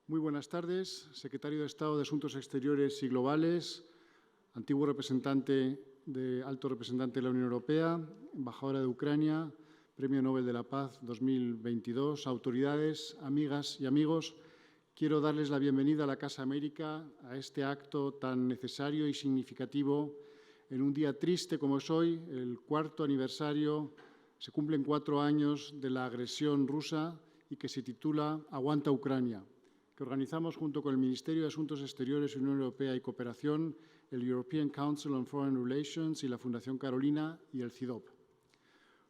Muy buenas tardes, secretario de Estado de Asuntos Exteriores y Globales, antiguo alto representante de la Unión Europea, embajadora de Ucrania, Premio Nobel de la Paz 2022, autoridades, amigas y amigos. Quiero darles la bienvenida a la Casa América, a este acto tan necesario y significativo en un día triste como es hoy, el 4º aniversario, se cumplen 4 años de la agresión rusa y que se titula Aguanta Ucrania, que organizamos junto con el Ministerio de Asuntos Exteriores, Unión Europea y Cooperación, el European Council on Foreign Relations y la Fundación Carolina y el CIDOB.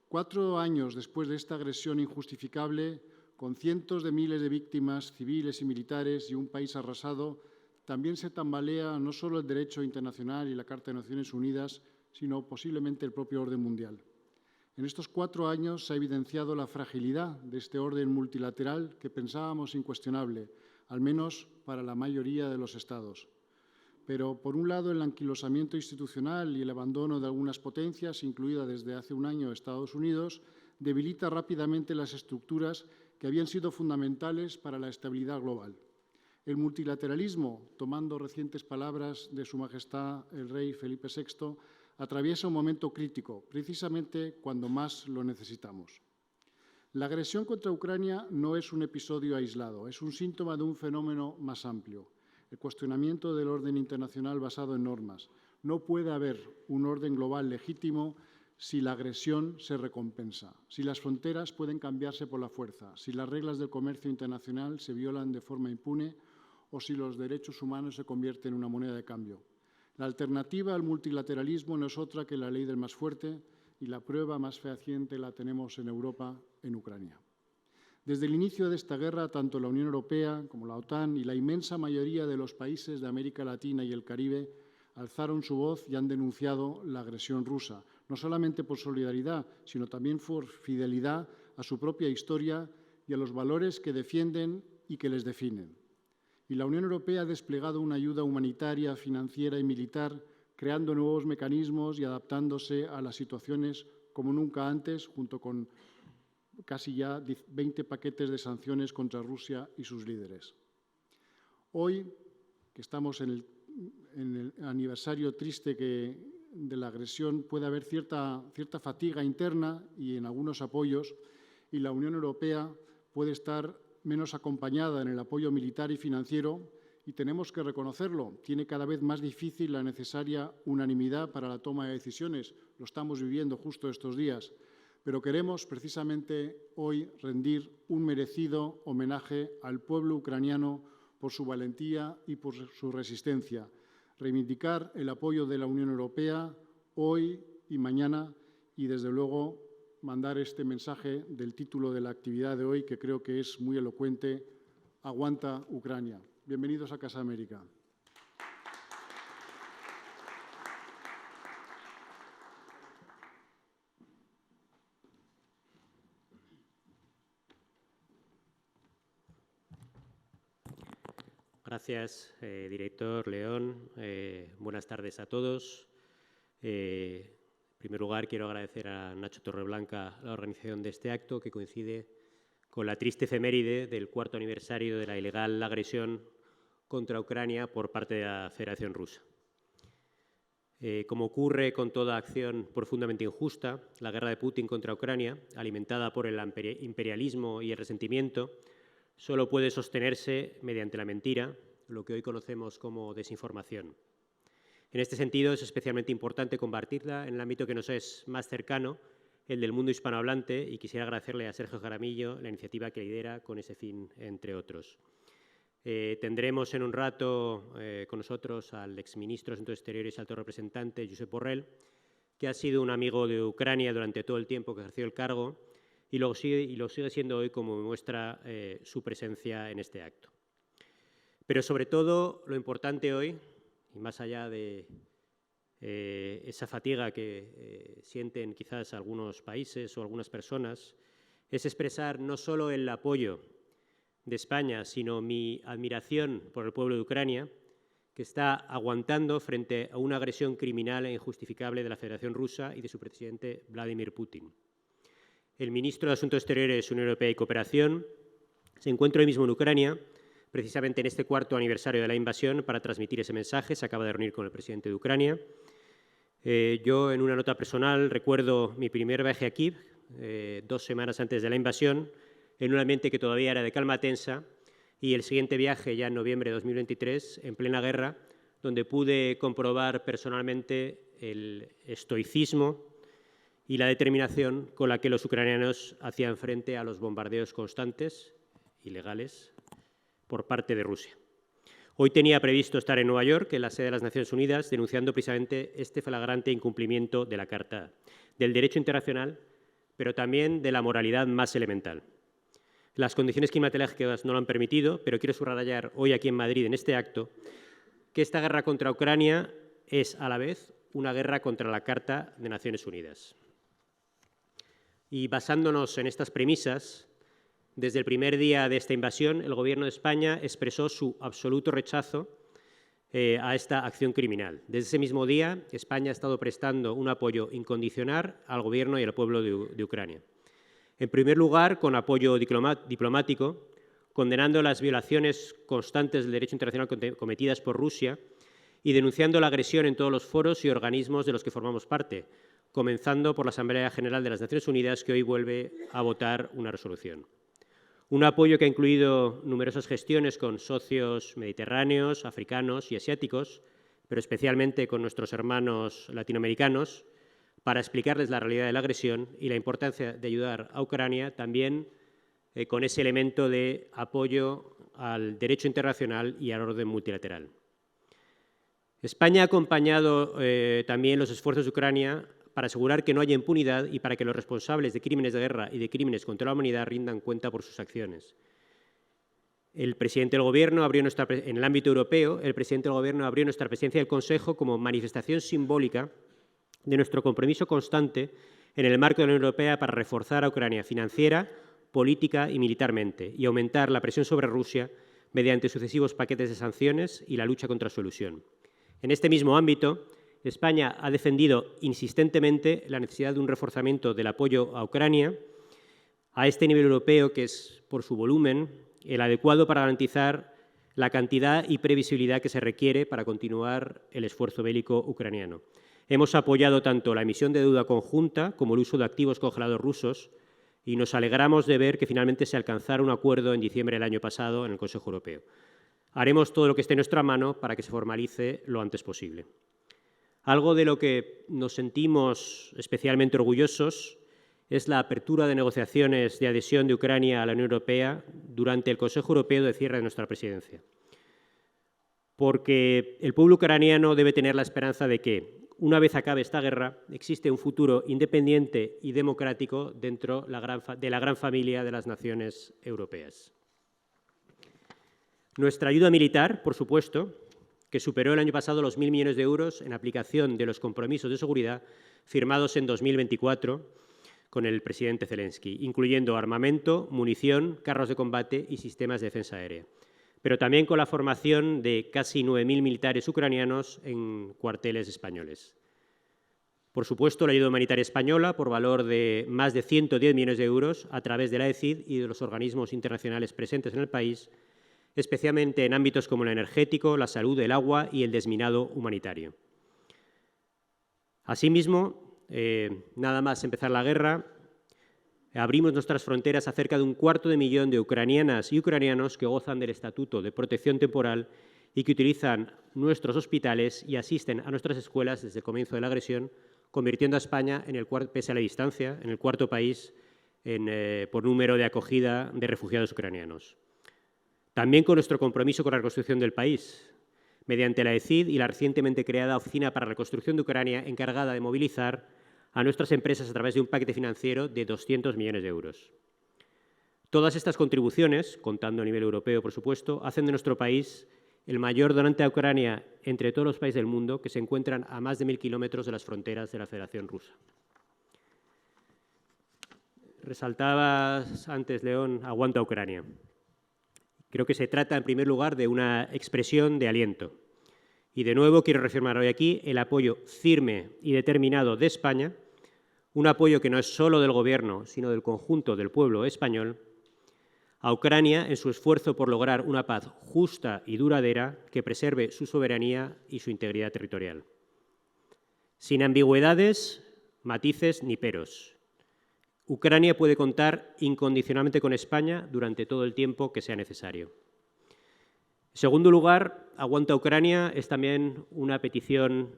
4 años después de esta agresión injustificable, con cientos de miles de víctimas civiles y militares y un país arrasado, también se tambalea no solo el derecho internacional y la Carta de Naciones Unidas, sino posiblemente el propio orden mundial. En estos 4 años se ha evidenciado la fragilidad de este orden multilateral que pensábamos incuestionable, al menos para la mayoría de los Estados. Pero, por un lado, el anquilosamiento institucional y el abandono de algunas potencias, incluida desde hace un año Estados Unidos, debilita rápidamente las estructuras que habían sido fundamentales para la estabilidad global. El multilateralismo, tomando recientes palabras de Su Majestad el Rey Felipe VI, atraviesa un momento crítico, precisamente cuando más lo necesitamos. La agresión contra Ucrania no es un episodio aislado, es un síntoma de un fenómeno más amplio. El cuestionamiento del orden internacional basado en normas. No puede haber un orden global legítimo si la agresión se recompensa, si las fronteras pueden cambiarse por la fuerza, si las reglas del comercio internacional se violan de forma impune o si los derechos humanos se convierten en una moneda de cambio. La alternativa al multilateralismo no es otra que la ley del más fuerte, y la prueba más fehaciente la tenemos en Europa, en Ucrania. Desde el inicio de esta guerra, tanto la Unión Europea como la OTAN y la inmensa mayoría de los países de América Latina y el Caribe alzaron su voz y han denunciado la agresión rusa, no solamente por solidaridad, sino también por fidelidad a su propia historia y a los valores que defienden y que les definen. Y la Unión Europea ha desplegado una ayuda humanitaria, financiera y militar, creando nuevos mecanismos y adaptándose a las situaciones como nunca antes, junto con casi ya 20 paquetes de sanciones contra Rusia y sus líderes. Hoy, que estamos en el aniversario triste de la agresión, puede haber cierta fatiga interna y en algunos apoyos, y la Unión Europea puede estar menos acompañada en el apoyo militar y financiero, y tenemos que reconocerlo. Tiene cada vez más difícil la necesaria unanimidad para la toma de decisiones. Lo estamos viviendo justo estos días. Pero queremos precisamente hoy rendir un merecido homenaje al pueblo ucraniano por su valentía y por su resistencia. Reivindicar el apoyo de la Unión Europea hoy y mañana y, desde luego, mandar este mensaje del título de la actividad de hoy, que creo que es muy elocuente: Aguanta Ucrania. Bienvenidos a Casa América. Gracias, director León. Buenas tardes a todos. En primer lugar, quiero agradecer a Nacho Torreblanca la organización de este acto, que coincide con la triste efeméride del 4º aniversario de la ilegal agresión contra Ucrania por parte de la Federación Rusa. Como ocurre con toda acción profundamente injusta, la guerra de Putin contra Ucrania, alimentada por el imperialismo y el resentimiento, solo puede sostenerse mediante la mentira, lo que hoy conocemos como desinformación. En este sentido, es especialmente importante combatirla en el ámbito que nos es más cercano, el del mundo hispanohablante, y quisiera agradecerle a Sergio Jaramillo la iniciativa que lidera con ese fin, entre otros. Tendremos en un rato con nosotros al exministro de Asuntos Exteriores y alto representante, Josep Borrell, que ha sido un amigo de Ucrania durante todo el tiempo que ejerció el cargo y lo sigue siendo hoy, como muestra su presencia en este acto. Pero sobre todo, lo importante hoy, y más allá de esa fatiga que sienten quizás algunos países o algunas personas, es expresar no solo el apoyo de España, sino mi admiración por el pueblo de Ucrania, que está aguantando frente a una agresión criminal e injustificable de la Federación Rusa y de su presidente Vladimir Putin. El ministro de Asuntos Exteriores, Unión Europea y Cooperación se encuentra hoy mismo en Ucrania precisamente en este 4º aniversario de la invasión, para transmitir ese mensaje. Se acaba de reunir con el presidente de Ucrania. Yo, en una nota personal, recuerdo mi primer viaje a Kiev, 2 semanas antes de la invasión, en un ambiente que todavía era de calma tensa, y el siguiente viaje, ya en noviembre de 2023, en plena guerra, donde pude comprobar personalmente el estoicismo y la determinación con la que los ucranianos hacían frente a los bombardeos constantes, ilegales, por parte de Rusia. Hoy tenía previsto estar en Nueva York, en la sede de las Naciones Unidas, denunciando precisamente este flagrante incumplimiento de la Carta del Derecho Internacional, pero también de la moralidad más elemental. Las condiciones climatológicas no lo han permitido, pero quiero subrayar hoy aquí en Madrid, en este acto, que esta guerra contra Ucrania es a la vez una guerra contra la Carta de Naciones Unidas. Y basándonos en estas premisas, desde el primer día de esta invasión, el Gobierno de España expresó su absoluto rechazo a esta acción criminal. Desde ese mismo día, España ha estado prestando un apoyo incondicional al Gobierno y al pueblo de Ucrania. En primer lugar, con apoyo diplomático, condenando las violaciones constantes del derecho internacional cometidas por Rusia y denunciando la agresión en todos los foros y organismos de los que formamos parte, comenzando por la Asamblea General de las Naciones Unidas, que hoy vuelve a votar una resolución. Un apoyo que ha incluido numerosas gestiones con socios mediterráneos, africanos y asiáticos, pero especialmente con nuestros hermanos latinoamericanos, para explicarles la realidad de la agresión y la importancia de ayudar a Ucrania, también con ese elemento de apoyo al derecho internacional y al orden multilateral. España ha acompañado también los esfuerzos de Ucrania para asegurar que no haya impunidad y para que los responsables de crímenes de guerra y de crímenes contra la humanidad rindan cuenta por sus acciones. El presidente del Gobierno en el ámbito europeo, el presidente del Gobierno abrió nuestra presidencia del Consejo como manifestación simbólica de nuestro compromiso constante en el marco de la Unión Europea para reforzar a Ucrania financiera, política y militarmente y aumentar la presión sobre Rusia mediante sucesivos paquetes de sanciones y la lucha contra su elusión. En este mismo ámbito, España ha defendido insistentemente la necesidad de un reforzamiento del apoyo a Ucrania a este nivel europeo, que es, por su volumen, el adecuado para garantizar la cantidad y previsibilidad que se requiere para continuar el esfuerzo bélico ucraniano. Hemos apoyado tanto la emisión de deuda conjunta como el uso de activos congelados rusos y nos alegramos de ver que finalmente se alcanzara un acuerdo en diciembre del año pasado en el Consejo Europeo. Haremos todo lo que esté en nuestra mano para que se formalice lo antes posible. Algo de lo que nos sentimos especialmente orgullosos es la apertura de negociaciones de adhesión de Ucrania a la Unión Europea durante el Consejo Europeo de cierre de nuestra presidencia. Porque el pueblo ucraniano debe tener la esperanza de que, una vez acabe esta guerra, existe un futuro independiente y democrático dentro de la gran familia de las naciones europeas. Nuestra ayuda militar, por supuesto, que superó el año pasado los 1.000 millones de euros en aplicación de los compromisos de seguridad firmados en 2024 con el presidente Zelensky, incluyendo armamento, munición, carros de combate y sistemas de defensa aérea, pero también con la formación de casi 9.000 militares ucranianos en cuarteles españoles. Por supuesto, la ayuda humanitaria española, por valor de más de 110 millones de euros, a través de la ECID y de los organismos internacionales presentes en el país, especialmente en ámbitos como el energético, la salud, el agua y el desminado humanitario. Asimismo, nada más empezar la guerra, abrimos nuestras fronteras a cerca de 250.000 de ucranianas y ucranianos que gozan del Estatuto de Protección Temporal y que utilizan nuestros hospitales y asisten a nuestras escuelas desde el comienzo de la agresión, convirtiendo a España, pese a la distancia, en el 4º país por número de acogida de refugiados ucranianos. También con nuestro compromiso con la reconstrucción del país, mediante la ECID y la recientemente creada Oficina para la Reconstrucción de Ucrania, encargada de movilizar a nuestras empresas a través de un paquete financiero de 200 millones de euros. Todas estas contribuciones, contando a nivel europeo, por supuesto, hacen de nuestro país el mayor donante a Ucrania entre todos los países del mundo que se encuentran a más de 1.000 kilómetros de las fronteras de la Federación Rusa. Resaltabas antes, León, aguanta Ucrania. Creo que se trata, en primer lugar, de una expresión de aliento. Y, de nuevo, quiero reafirmar hoy aquí el apoyo firme y determinado de España, un apoyo que no es solo del Gobierno, sino del conjunto del pueblo español, a Ucrania en su esfuerzo por lograr una paz justa y duradera que preserve su soberanía y su integridad territorial. Sin ambigüedades, matices ni peros. Ucrania puede contar incondicionalmente con España durante todo el tiempo que sea necesario. En segundo lugar, Aguanta Ucrania es también una petición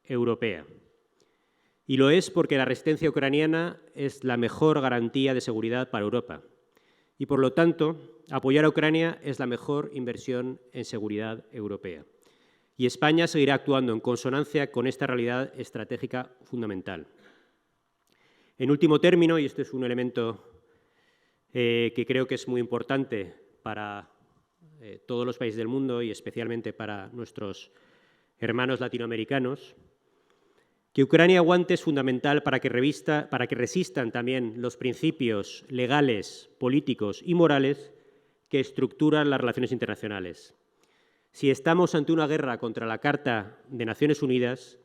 europea. Y lo es porque la resistencia ucraniana es la mejor garantía de seguridad para Europa. Y por lo tanto, apoyar a Ucrania es la mejor inversión en seguridad europea. Y España seguirá actuando en consonancia con esta realidad estratégica fundamental. En último término, y este es un elemento que creo que es muy importante para todos los países del mundo y especialmente para nuestros hermanos latinoamericanos, que Ucrania aguante es fundamental para que resistan también los principios legales, políticos y morales que estructuran las relaciones internacionales. Si estamos ante una guerra contra la Carta de Naciones Unidas,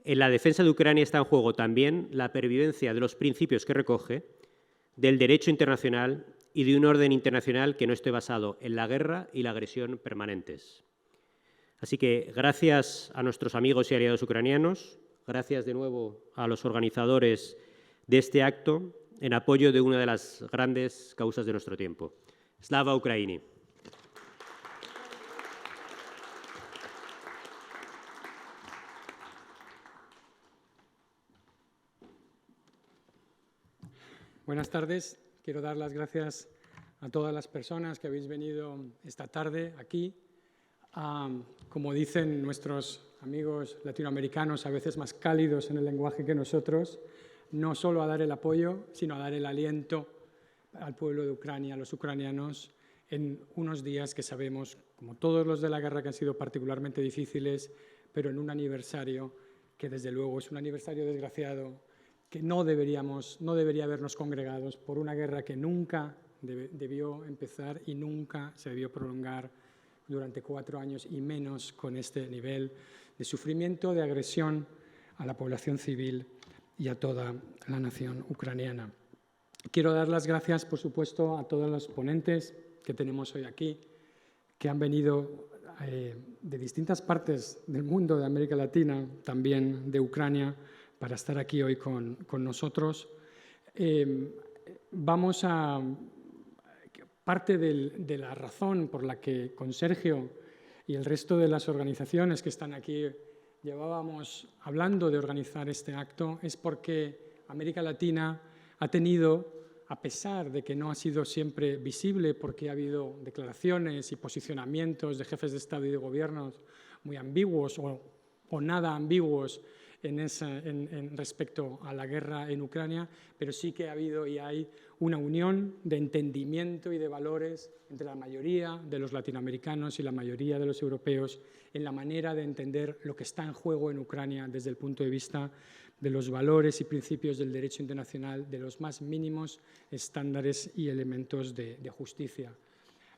en la defensa de Ucrania está en juego también la pervivencia de los principios que recoge, del derecho internacional y de un orden internacional que no esté basado en la guerra y la agresión permanentes. Así que gracias a nuestros amigos y aliados ucranianos, gracias de nuevo a los organizadores de este acto en apoyo de una de las grandes causas de nuestro tiempo. Slava Ukraini. Buenas tardes. Quiero dar las gracias a todas las personas que habéis venido esta tarde aquí. Como dicen nuestros amigos latinoamericanos, a veces más cálidos en el lenguaje que nosotros, no solo a dar el apoyo, sino a dar el aliento al pueblo de Ucrania, a los ucranianos, en unos días que sabemos, como todos los de la guerra, que han sido particularmente difíciles, pero en un aniversario que desde luego es un aniversario desgraciado, que no debería habernos congregados por una guerra que nunca debió empezar y nunca se debió prolongar durante 4 años y menos con este nivel de sufrimiento, de agresión a la población civil y a toda la nación ucraniana. Quiero dar las gracias, por supuesto, a todos los ponentes que tenemos hoy aquí, que han venido de distintas partes del mundo, de América Latina, también de Ucrania, para estar aquí hoy con nosotros. Parte de la razón por la que con Sergio y el resto de las organizaciones que están aquí llevábamos hablando de organizar este acto es porque América Latina ha tenido, a pesar de que no ha sido siempre visible porque ha habido declaraciones y posicionamientos de jefes de Estado y de gobiernos muy ambiguos o nada ambiguos respecto a la guerra en Ucrania, pero sí que ha habido y hay una unión de entendimiento y de valores entre la mayoría de los latinoamericanos y la mayoría de los europeos en la manera de entender lo que está en juego en Ucrania desde el punto de vista de los valores y principios del derecho internacional, de los más mínimos estándares y elementos de justicia.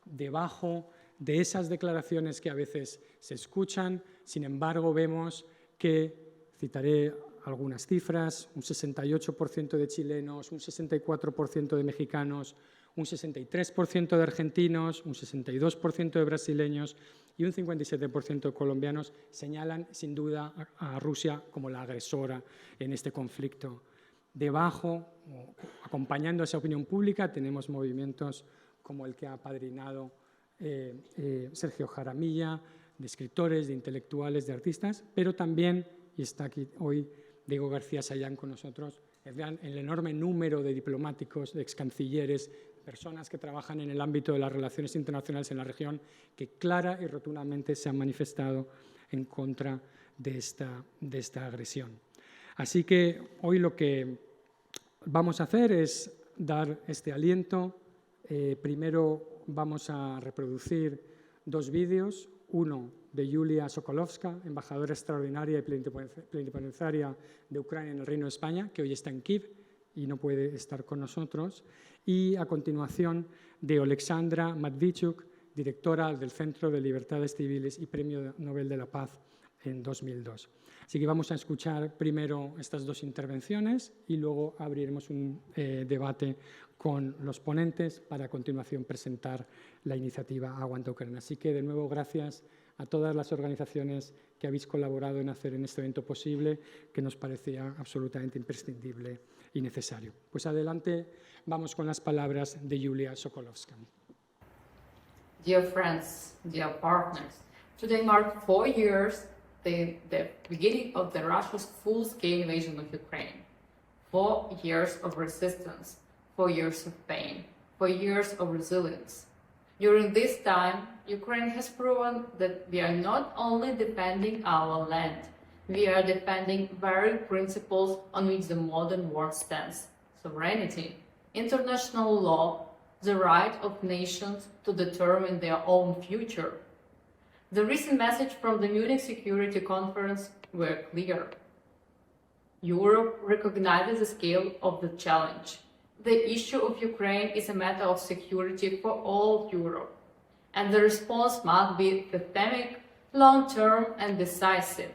Debajo de esas declaraciones que a veces se escuchan, sin embargo, vemos que citaré algunas cifras, un 68% de chilenos, un 64% de mexicanos, un 63% de argentinos, un 62% de brasileños y un 57% de colombianos señalan sin duda a Rusia como la agresora en este conflicto. Debajo, acompañando a esa opinión pública, tenemos movimientos como el que ha apadrinado Sergio Jaramillo, de escritores, de intelectuales, de artistas, pero también, y está aquí hoy Diego García Sayán con nosotros, el enorme número de diplomáticos, de excancilleres, personas que trabajan en el ámbito de las relaciones internacionales en la región, que clara y rotundamente se han manifestado en contra de esta agresión. Así que hoy lo que vamos a hacer es dar este aliento. Primero vamos a reproducir 2 vídeos, uno de Yulia Sokolovska, embajadora extraordinaria y plenipotenciaria de Ucrania en el Reino de España, que hoy está en Kiev y no puede estar con nosotros, y a continuación de Oleksandra Matvichuk, directora del Centro de Libertades Civiles y Premio Nobel de la Paz en 2002. Así que vamos a escuchar primero estas 2 intervenciones y luego abriremos un debate con los ponentes para a continuación presentar la iniciativa Aguanta Ucrania. Así que, de nuevo, gracias a todas las organizaciones que habéis colaborado en hacer en este evento posible, que nos parecía absolutamente imprescindible y necesario. Pues adelante, vamos con las palabras de Julia Sokolowska. Dear friends, dear partners, today marks 4 years the beginning of the Russia's full-scale invasion of Ukraine. 4 years of resistance, 4 years of pain, 4 years of resilience. During this time, Ukraine has proven that we are not only defending our land, we are defending very principles on which the modern world stands: sovereignty, international law, the right of nations to determine their own future. The recent message from the Munich Security Conference were clear. Europe recognizes the scale of the challenge. The issue of Ukraine is a matter of security for all Europe, and the response must be systemic, long-term, and decisive.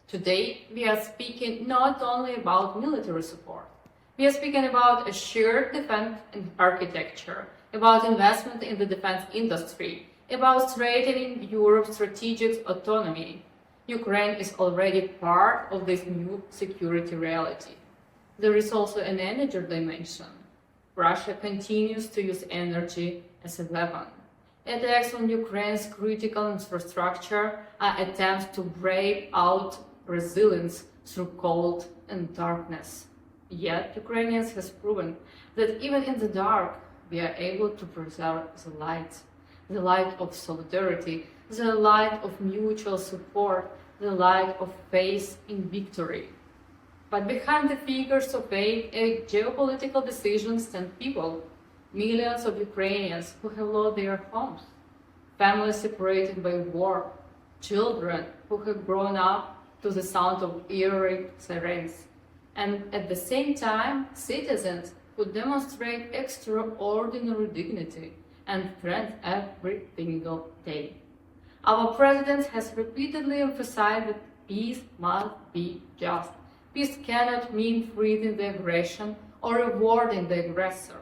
Today, we are speaking not only about military support. We are speaking about a shared defense architecture, about investment in the defense industry, about strengthening Europe's strategic autonomy. Ukraine is already part of this new security reality. There is also an energy dimension. Russia continues to use energy as a weapon. Attacks on Ukraine's critical infrastructure are attempts to break out resilience through cold and darkness. Yet Ukrainians has proven that even in the dark, we are able to preserve the light of solidarity, the light of mutual support, the light of faith in victory. But behind the figures of aid and geopolitical decisions stand people, millions of Ukrainians who have lost their homes, families separated by war, children who have grown up to the sound of eerie sirens, and at the same time, citizens who demonstrate extraordinary dignity and strength every single day. Our president has repeatedly emphasized that peace must be just. Peace cannot mean freezing the aggression or rewarding the aggressor.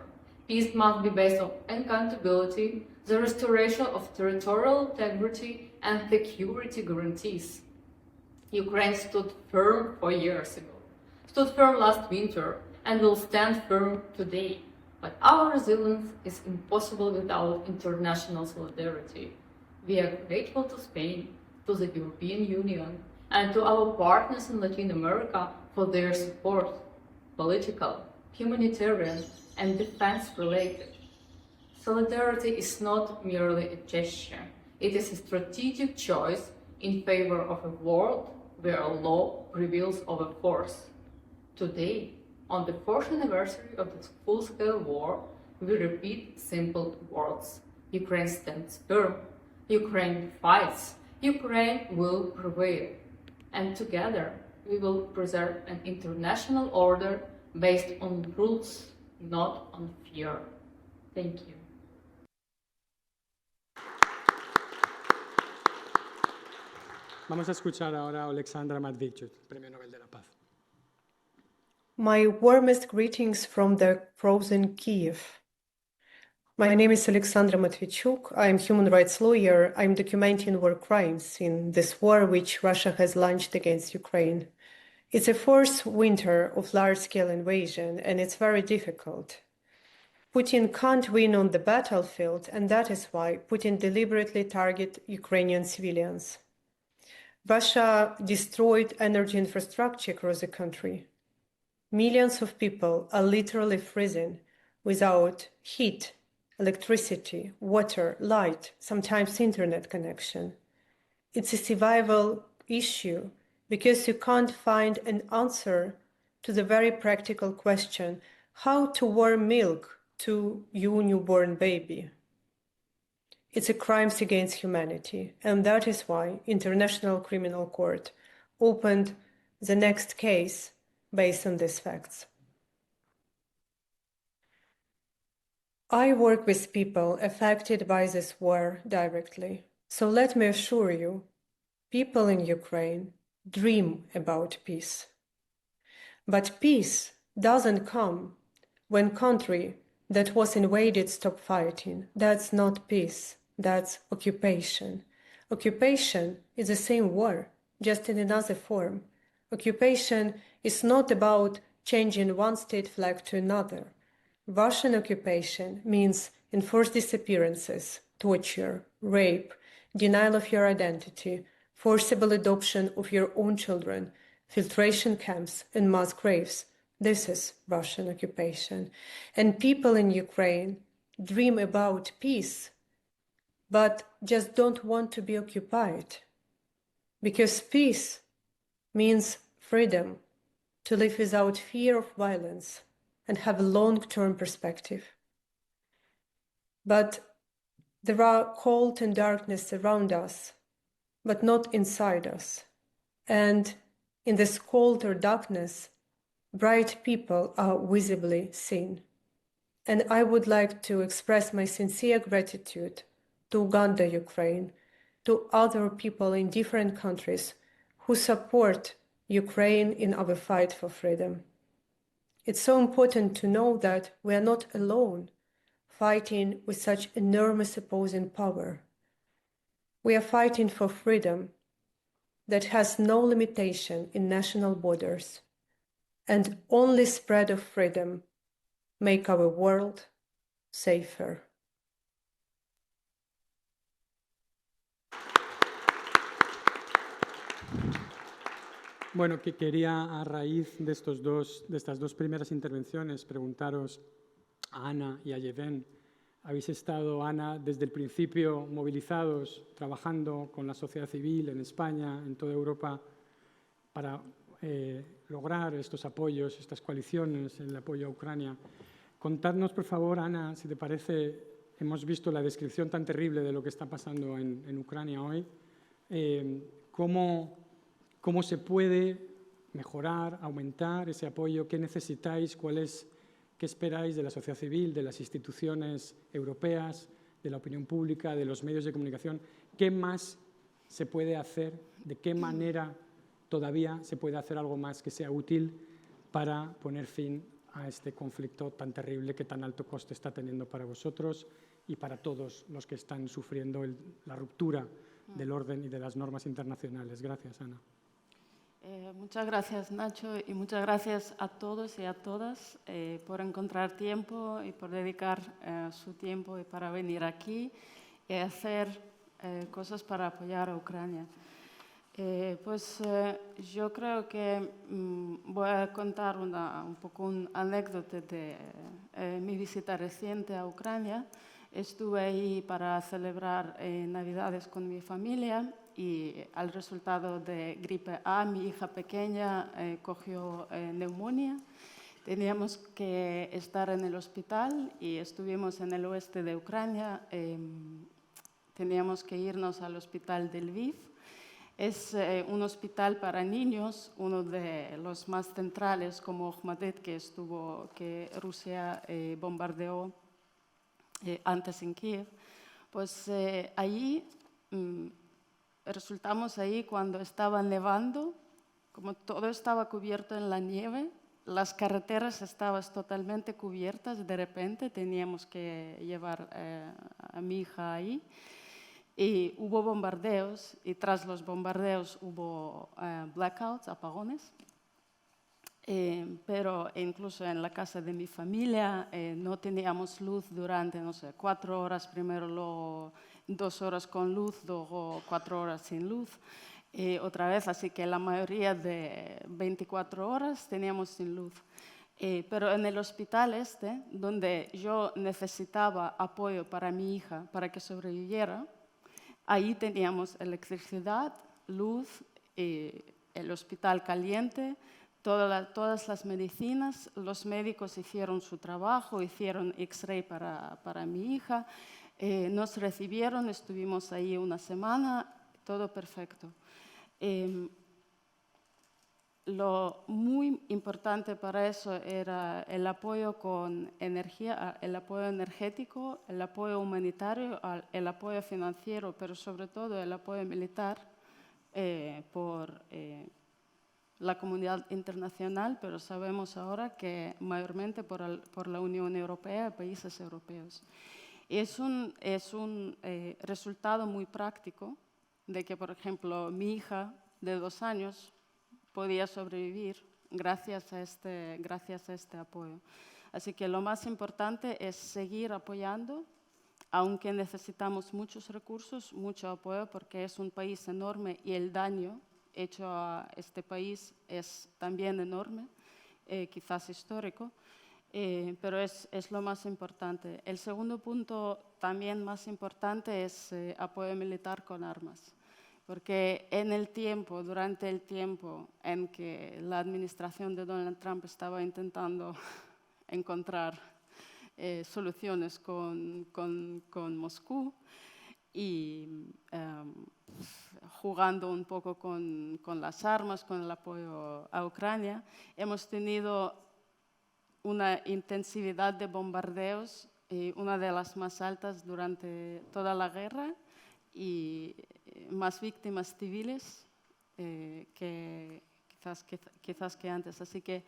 Peace must be based on accountability, the restoration of territorial integrity, and security guarantees. Ukraine stood firm 4 years ago, stood firm last winter, and will stand firm today. But our resilience is impossible without international solidarity. We are grateful to Spain, to the European Union, and to our partners in Latin America for their support, political, humanitarian, and defense-related. Solidarity is not merely a gesture. It is a strategic choice in favor of a world where law prevails over force. Today, on the 4th anniversary of the full-scale war, we repeat simple words. Ukraine stands firm. Ukraine fights. Ukraine will prevail. And together, we will preserve an international order based on rules, not on fear. Thank you. Vamos a escuchar ahora a Alexandra Matvichuk, Premio Nobel de la Paz. My warmest greetings from the frozen Kiev. My name is Alexandra Matvichuk. I'm a human rights lawyer. I'm documenting war crimes in this war which Russia has launched against Ukraine. It's a fourth winter of large-scale invasion, and it's very difficult. Putin can't win on the battlefield, and that is why Putin deliberately targets Ukrainian civilians. Russia destroyed energy infrastructure across the country. Millions of people are literally freezing without heat, electricity, water, light, sometimes internet connection. It's a survival issue because you can't find an answer to the very practical question, how to warm milk to your newborn baby. It's a crime against humanity, and that is why International Criminal Court opened the next case based on these facts. I work with people affected by this war directly, so let me assure you, people in Ukraine dream about peace. But peace doesn't come when country that was invaded stop fighting. That's not peace, that's occupation. Occupation is the same war, just in another form. Occupation is not about changing one state flag to another. Russian occupation means enforced disappearances, torture, rape, denial of your identity, forcible adoption of your own children, filtration camps, and mass graves. This is Russian occupation. And people in Ukraine dream about peace, but just don't want to be occupied. Because peace means freedom, to live without fear of violence and have a long-term perspective. But there are cold and darkness around us, but not inside us. And in this cold or darkness, bright people are visibly seen. And I would like to express my sincere gratitude to Uganda, Ukraine, to other people in different countries who support Ukraine in our fight for freedom. It's so important to know that we are not alone fighting with such enormous opposing power. We are fighting for freedom that has no limitation in national borders, and only spread of freedom make our world safer. Bueno, que quería a raíz de estas dos primeras intervenciones preguntaros a Ana y a Yeven. Habéis estado, Ana, desde el principio movilizados, trabajando con la sociedad civil en España, en toda Europa, para lograr estos apoyos, estas coaliciones, el apoyo a Ucrania. Contadnos, por favor, Ana, si te parece, hemos visto la descripción tan terrible de lo que está pasando en Ucrania hoy, ¿cómo se puede mejorar, aumentar ese apoyo? ¿Qué necesitáis? ¿Qué esperáis de la sociedad civil, de las instituciones europeas, de la opinión pública, de los medios de comunicación? ¿Qué más se puede hacer? ¿De qué manera todavía se puede hacer algo más que sea útil para poner fin a este conflicto tan terrible que tan alto coste está teniendo para vosotros y para todos los que están sufriendo la ruptura del orden y de las normas internacionales? Gracias, Ana. Muchas gracias, Nacho, y muchas gracias a todos y a todas por encontrar tiempo y por dedicar su tiempo y para venir aquí y hacer cosas para apoyar a Ucrania. Yo creo que voy a contar un poco una anécdota de mi visita reciente a Ucrania. Estuve ahí para celebrar Navidades con mi familia y al resultado de gripe A, mi hija pequeña cogió neumonía. Teníamos que estar en el hospital y estuvimos en el oeste de Ucrania. Teníamos que irnos al hospital de Lviv. Es un hospital para niños, uno de los más centrales, como Okhmadit, que Rusia bombardeó antes en Kiev. Pues allí resultamos ahí cuando estaba nevando, como todo estaba cubierto en la nieve, las carreteras estaban totalmente cubiertas, de repente teníamos que llevar a mi hija ahí. Y hubo bombardeos y tras los bombardeos hubo blackouts, apagones. Pero incluso en la casa de mi familia no teníamos luz durante, 4 horas primero, luego 2 horas con luz, luego 4 horas sin luz. Otra vez, así que la mayoría de 24 horas teníamos sin luz. Pero en el hospital donde yo necesitaba apoyo para mi hija, para que sobreviviera, ahí teníamos electricidad, luz, el hospital caliente, todas las medicinas. Los médicos hicieron su trabajo, hicieron X-ray para mi hija, nos recibieron, estuvimos ahí una semana, todo perfecto. Lo muy importante para eso era el apoyo con energía, el apoyo energético, el apoyo humanitario, el apoyo financiero, pero sobre todo el apoyo militar por la comunidad internacional, pero sabemos ahora que mayormente por la Unión Europea y países europeos. Es un resultado muy práctico de que, por ejemplo, mi hija de 2 años podía sobrevivir gracias a este apoyo. Así que lo más importante es seguir apoyando, aunque necesitamos muchos recursos, mucho apoyo, porque es un país enorme y el daño hecho a este país es también enorme, quizás histórico, pero es lo más importante. El segundo punto, también más importante, es apoyo militar con armas. Porque durante el tiempo en que la administración de Donald Trump estaba intentando encontrar soluciones con Moscú y jugando un poco con las armas, con el apoyo a Ucrania, hemos tenido una intensidad de bombardeos, una de las más altas durante toda la guerra, y más víctimas civiles que quizás que antes. Así que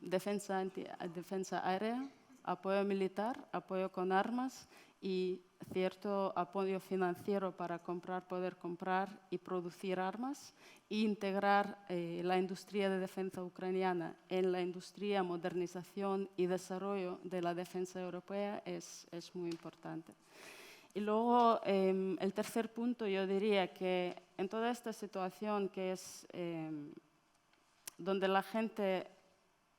defensa aérea, apoyo militar, apoyo con armas y cierto apoyo financiero para poder comprar y producir armas e integrar la industria de defensa ucraniana en la industria, modernización y desarrollo de la defensa europea es muy importante. Y luego, el tercer punto, yo diría que en toda esta situación que es donde la gente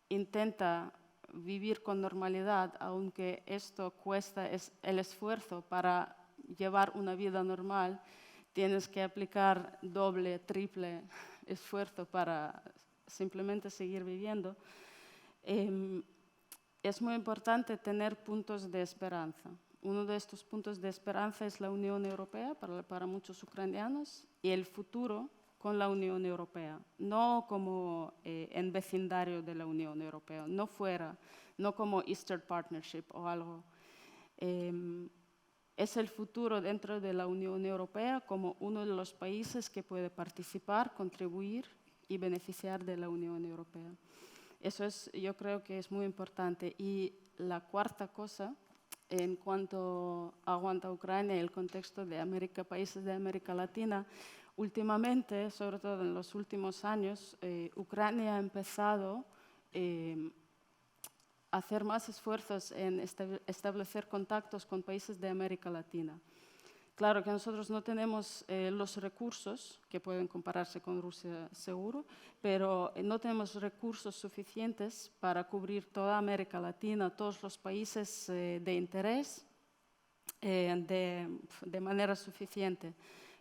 intenta vivir con normalidad, aunque esto cuesta el esfuerzo para llevar una vida normal, tienes que aplicar doble, triple esfuerzo para simplemente seguir viviendo, es muy importante tener puntos de esperanza. Uno de estos puntos de esperanza es la Unión Europea para muchos ucranianos y el futuro con la Unión Europea, no como en vecindario de la Unión Europea, no fuera, no como Eastern Partnership o algo. Es el futuro dentro de la Unión Europea como uno de los países que puede participar, contribuir y beneficiar de la Unión Europea. Eso yo creo que es muy importante. Y la cuarta cosa, en cuanto aguanta Ucrania y el contexto de países de América Latina, últimamente, sobre todo en los últimos años, Ucrania ha empezado a hacer más esfuerzos en establecer contactos con países de América Latina. Claro que nosotros no tenemos los recursos que pueden compararse con Rusia seguro, pero no tenemos recursos suficientes para cubrir toda América Latina, todos los países de interés de manera suficiente.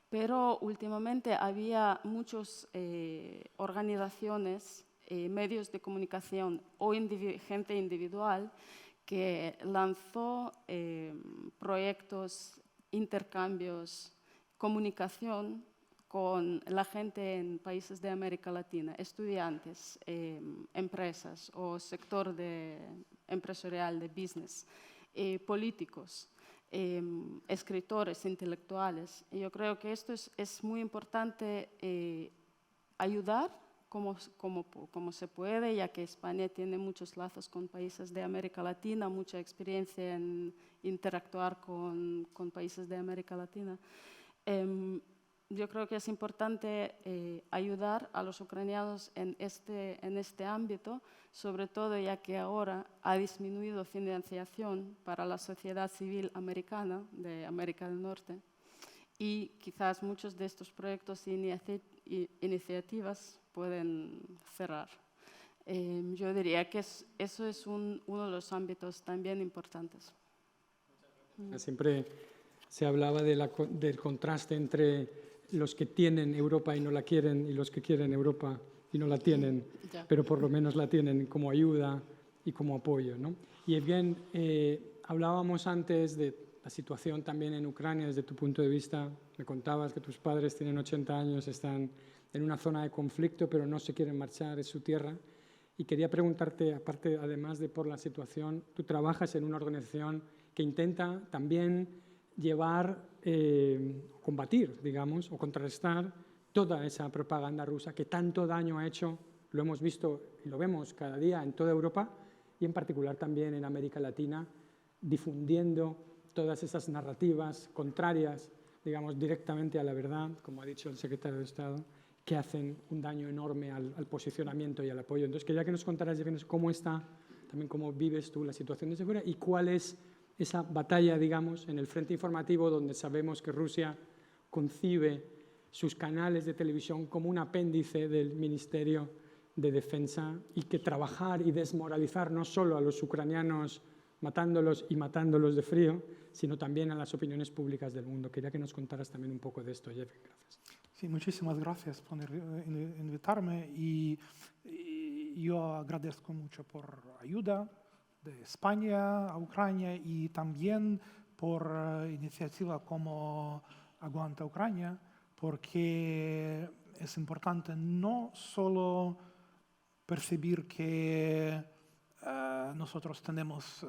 Pero últimamente había muchas organizaciones, medios de comunicación o gente individual que lanzó proyectos, intercambios, comunicación con la gente en países de América Latina, estudiantes, empresas o sector empresarial de business, políticos, escritores, intelectuales. Y yo creo que esto es muy importante ayudar como se puede, ya que España tiene muchos lazos con países de América Latina, mucha experiencia en interactuar con países de América Latina. Yo creo que es importante ayudar a los ucranianos en este ámbito, sobre todo ya que ahora ha disminuido financiación para la sociedad civil americana de América del Norte y quizás muchos de estos proyectos e iniciativas pueden cerrar. Yo diría que eso es uno de los ámbitos también importantes. Siempre se hablaba del contraste entre los que tienen Europa y no la quieren y los que quieren Europa y no la tienen, pero por lo menos la tienen como ayuda y como apoyo, ¿no? Y bien, hablábamos antes de la situación también en Ucrania desde tu punto de vista. Me contabas que tus padres tienen 80 años, están en una zona de conflicto, pero no se quieren marchar, es su tierra. Y quería preguntarte, aparte, además de por la situación, tú trabajas en una organización que intenta también combatir, digamos, o contrarrestar toda esa propaganda rusa que tanto daño ha hecho, lo hemos visto y lo vemos cada día en toda Europa y en particular también en América Latina, difundiendo todas esas narrativas contrarias, digamos, directamente a la verdad, como ha dicho el secretario de Estado, que hacen un daño enorme al posicionamiento y al apoyo. Entonces, quería que nos contaras, Yevgeny, cómo está, también cómo vives tú la situación desde fuera y cuál es esa batalla, digamos, en el frente informativo donde sabemos que Rusia concibe sus canales de televisión como un apéndice del Ministerio de Defensa y que trabajar y desmoralizar no solo a los ucranianos matándolos y matándolos de frío, sino también a las opiniones públicas del mundo. Quería que nos contaras también un poco de esto, Jeff. Gracias. Sí, muchísimas gracias por invitarme y yo agradezco mucho por ayuda de España a Ucrania y también por iniciativa como Aguanta Ucrania, porque es importante no solo percibir que nosotros tenemos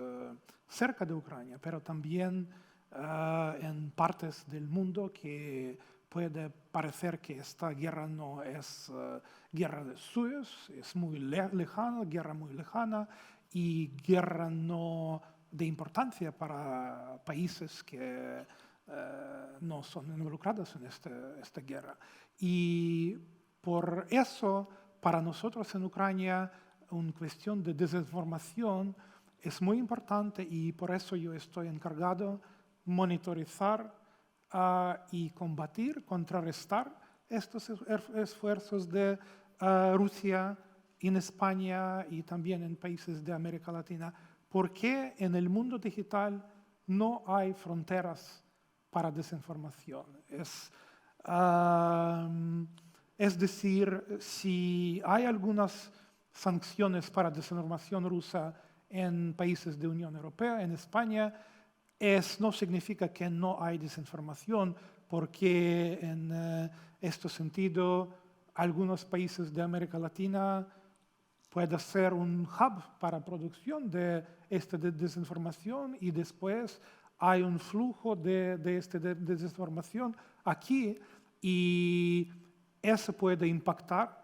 cerca de Ucrania, pero también en partes del mundo que puede parecer que esta guerra no es guerra de suyos, es muy lejana, guerra muy lejana y guerra no de importancia para países que no son involucrados en esta guerra. Y por eso, para nosotros en Ucrania, una cuestión de desinformación es muy importante y por eso yo estoy encargado de monitorizar y combatir, contrarrestar estos esfuerzos de Rusia en España y también en países de América Latina, porque en el mundo digital no hay fronteras para desinformación. Es decir, si hay algunas sanciones para desinformación rusa en países de Unión Europea, en España, no significa que no hay desinformación, porque en este sentido algunos países de América Latina pueden ser un hub para producción de esta desinformación y después hay un flujo de esta desinformación aquí y eso puede impactar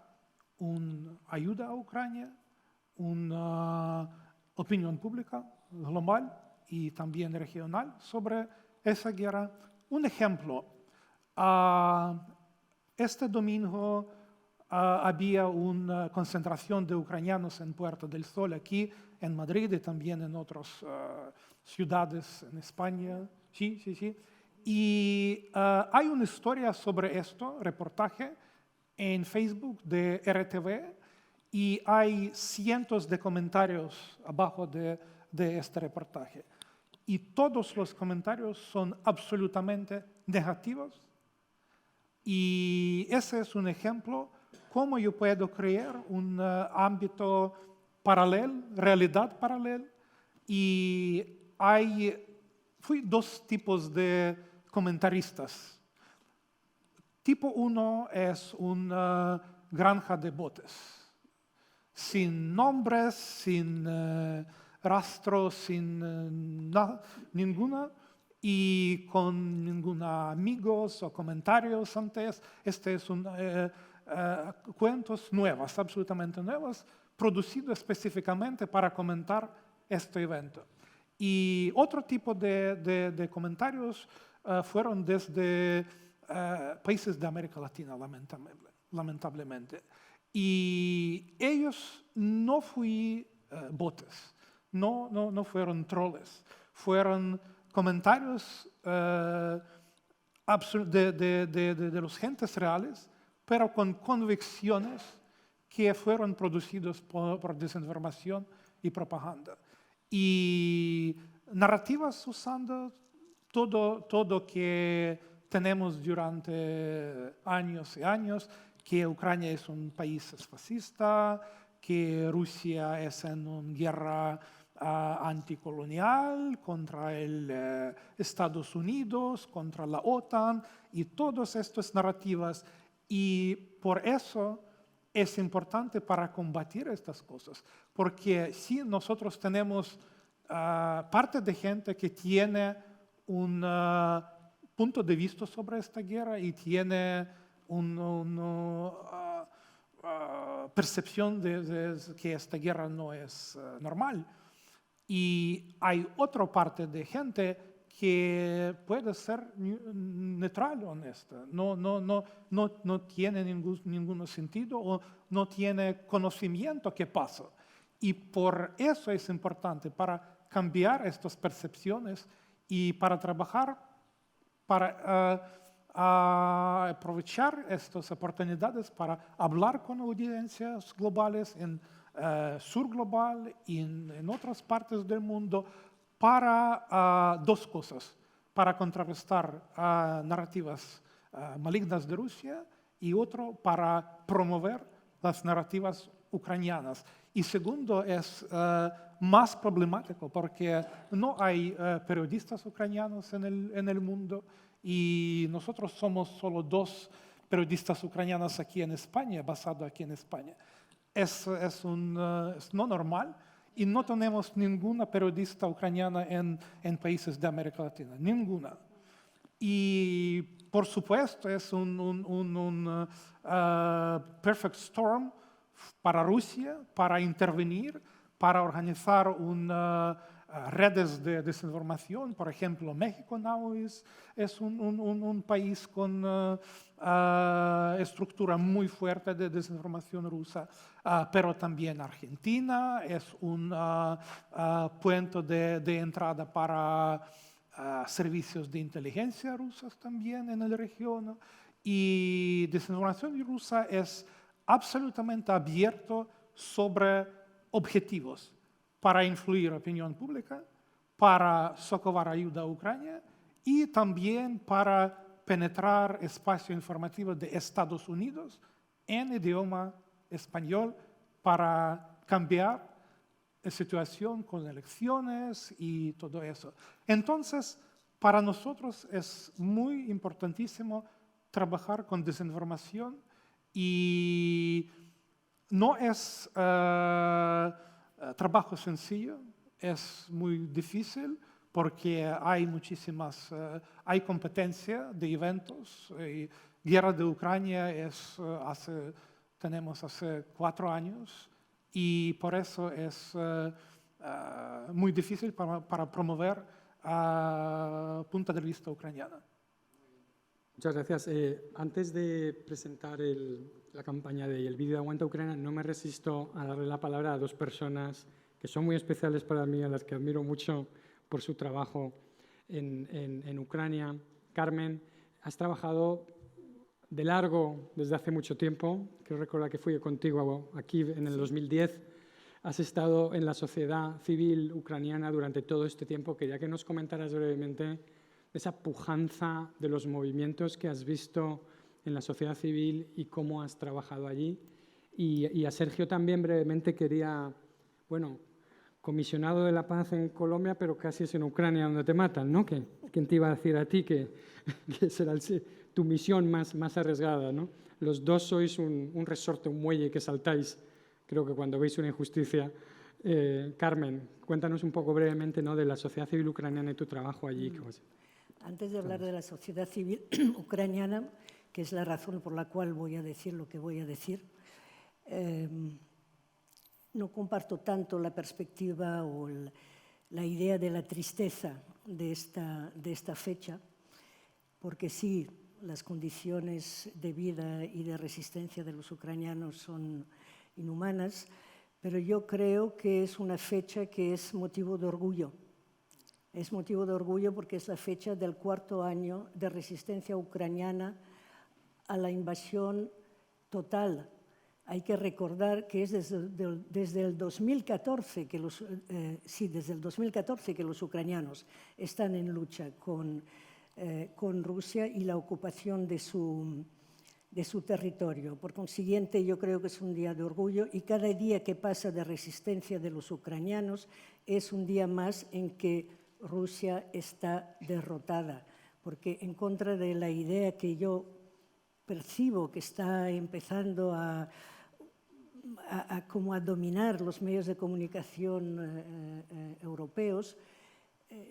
una ayuda a Ucrania, una opinión pública global y también regional sobre esa guerra. Un ejemplo, este domingo había una concentración de ucranianos en Puerta del Sol aquí en Madrid y también en otras ciudades en España. Sí. Y hay una historia sobre esto, reportaje, en Facebook de RTV y hay cientos de comentarios abajo de este reportaje. Y todos los comentarios son absolutamente negativos. Y ese es un ejemplo cómo yo puedo crear un ámbito paralelo, realidad paralela. Y fui dos tipos de comentaristas. Tipo 1 es una granja de botes, sin nombres, sin rastro, sin ninguna, y con ningún amigos o comentarios antes. Este es cuentos nuevos, absolutamente nuevos, producidos específicamente para comentar este evento. Y otro tipo de comentarios fueron desde países de América Latina, lamentablemente. Y ellos no fueron botes, no fueron troles, fueron comentarios de los gentes reales, pero con convicciones que fueron producidos por desinformación y propaganda. Y narrativas usando todo que tenemos durante años y años, que Ucrania es un país fascista, que Rusia es en una guerra anticolonial contra Estados Unidos, contra la OTAN, y todas estas narrativas. Y por eso es importante para combatir estas cosas, porque si nosotros tenemos parte de gente que tiene un punto de vista sobre esta guerra y tiene percepción de que esta guerra no es normal. Y hay otra parte de gente que puede ser neutral, honesta, no tiene ningún sentido o no tiene conocimiento qué pasa. Y por eso es importante, para cambiar estas percepciones y para trabajar, para aprovechar estas oportunidades para hablar con audiencias globales en Sur Global y en otras partes del mundo para dos cosas, para contrarrestar narrativas malignas de Rusia y otro para promover las narrativas ucranianas. Y segundo es más problemático porque no hay periodistas ucranianos en el mundo y nosotros somos solo 2 periodistas ucranianas aquí en España, basados aquí en España. Es no normal y no tenemos ninguna periodista ucraniana en países de América Latina, ninguna. Y por supuesto es un perfect storm para Rusia, para intervenir, para organizar redes de desinformación. Por ejemplo, México now es un país con estructura muy fuerte de desinformación rusa, pero también Argentina es un puente de entrada para servicios de inteligencia rusos también en la región. Y desinformación rusa es absolutamente abierto sobre objetivos para influir opinión pública, para socorrer ayuda a Ucrania y también para penetrar espacio informativo de Estados Unidos en idioma español para cambiar la situación con elecciones y todo eso. Entonces, para nosotros es muy importantísimo trabajar con desinformación y no es trabajo sencillo, es muy difícil porque hay hay competencia de eventos. Guerra de Ucrania tenemos hace 4 años y por eso es muy difícil para promover punto de vista ucraniano. Muchas gracias. Antes de presentar la campaña el vídeo de Aguanta Ucrania, no me resisto a darle la palabra a 2 personas que son muy especiales para mí, a las que admiro mucho por su trabajo en Ucrania. Carmen, has trabajado de largo desde hace mucho tiempo. Creo recordar que fui contigo aquí en el 2010. Has estado en la sociedad civil ucraniana durante todo este tiempo. Quería que nos comentaras brevemente esa pujanza de los movimientos que has visto en la sociedad civil y cómo has trabajado allí. Y a Sergio también brevemente quería, comisionado de la paz en Colombia, pero casi es en Ucrania donde te matan, ¿no? ¿Quién te iba a decir a ti que será tu misión más arriesgada, ¿no? Los 2 sois un resorte, un muelle que saltáis, creo que cuando veis una injusticia. Carmen, cuéntanos un poco brevemente, ¿no?, de la sociedad civil ucraniana y tu trabajo allí. Antes de hablar de la sociedad civil ucraniana, que es la razón por la cual voy a decir lo que voy a decir, no comparto tanto la perspectiva o la idea de la tristeza de esta fecha, porque sí, las condiciones de vida y de resistencia de los ucranianos son inhumanas, pero yo creo que es una fecha que es motivo de orgullo. Es motivo de orgullo porque es la fecha del 4º año de resistencia ucraniana a la invasión total. Hay que recordar que es desde el 2014 que los ucranianos están en lucha con Rusia y la ocupación de su territorio. Por consiguiente, yo creo que es un día de orgullo y cada día que pasa de resistencia de los ucranianos es un día más en que Rusia está derrotada, porque en contra de la idea que yo percibo que está empezando a dominar los medios de comunicación europeos,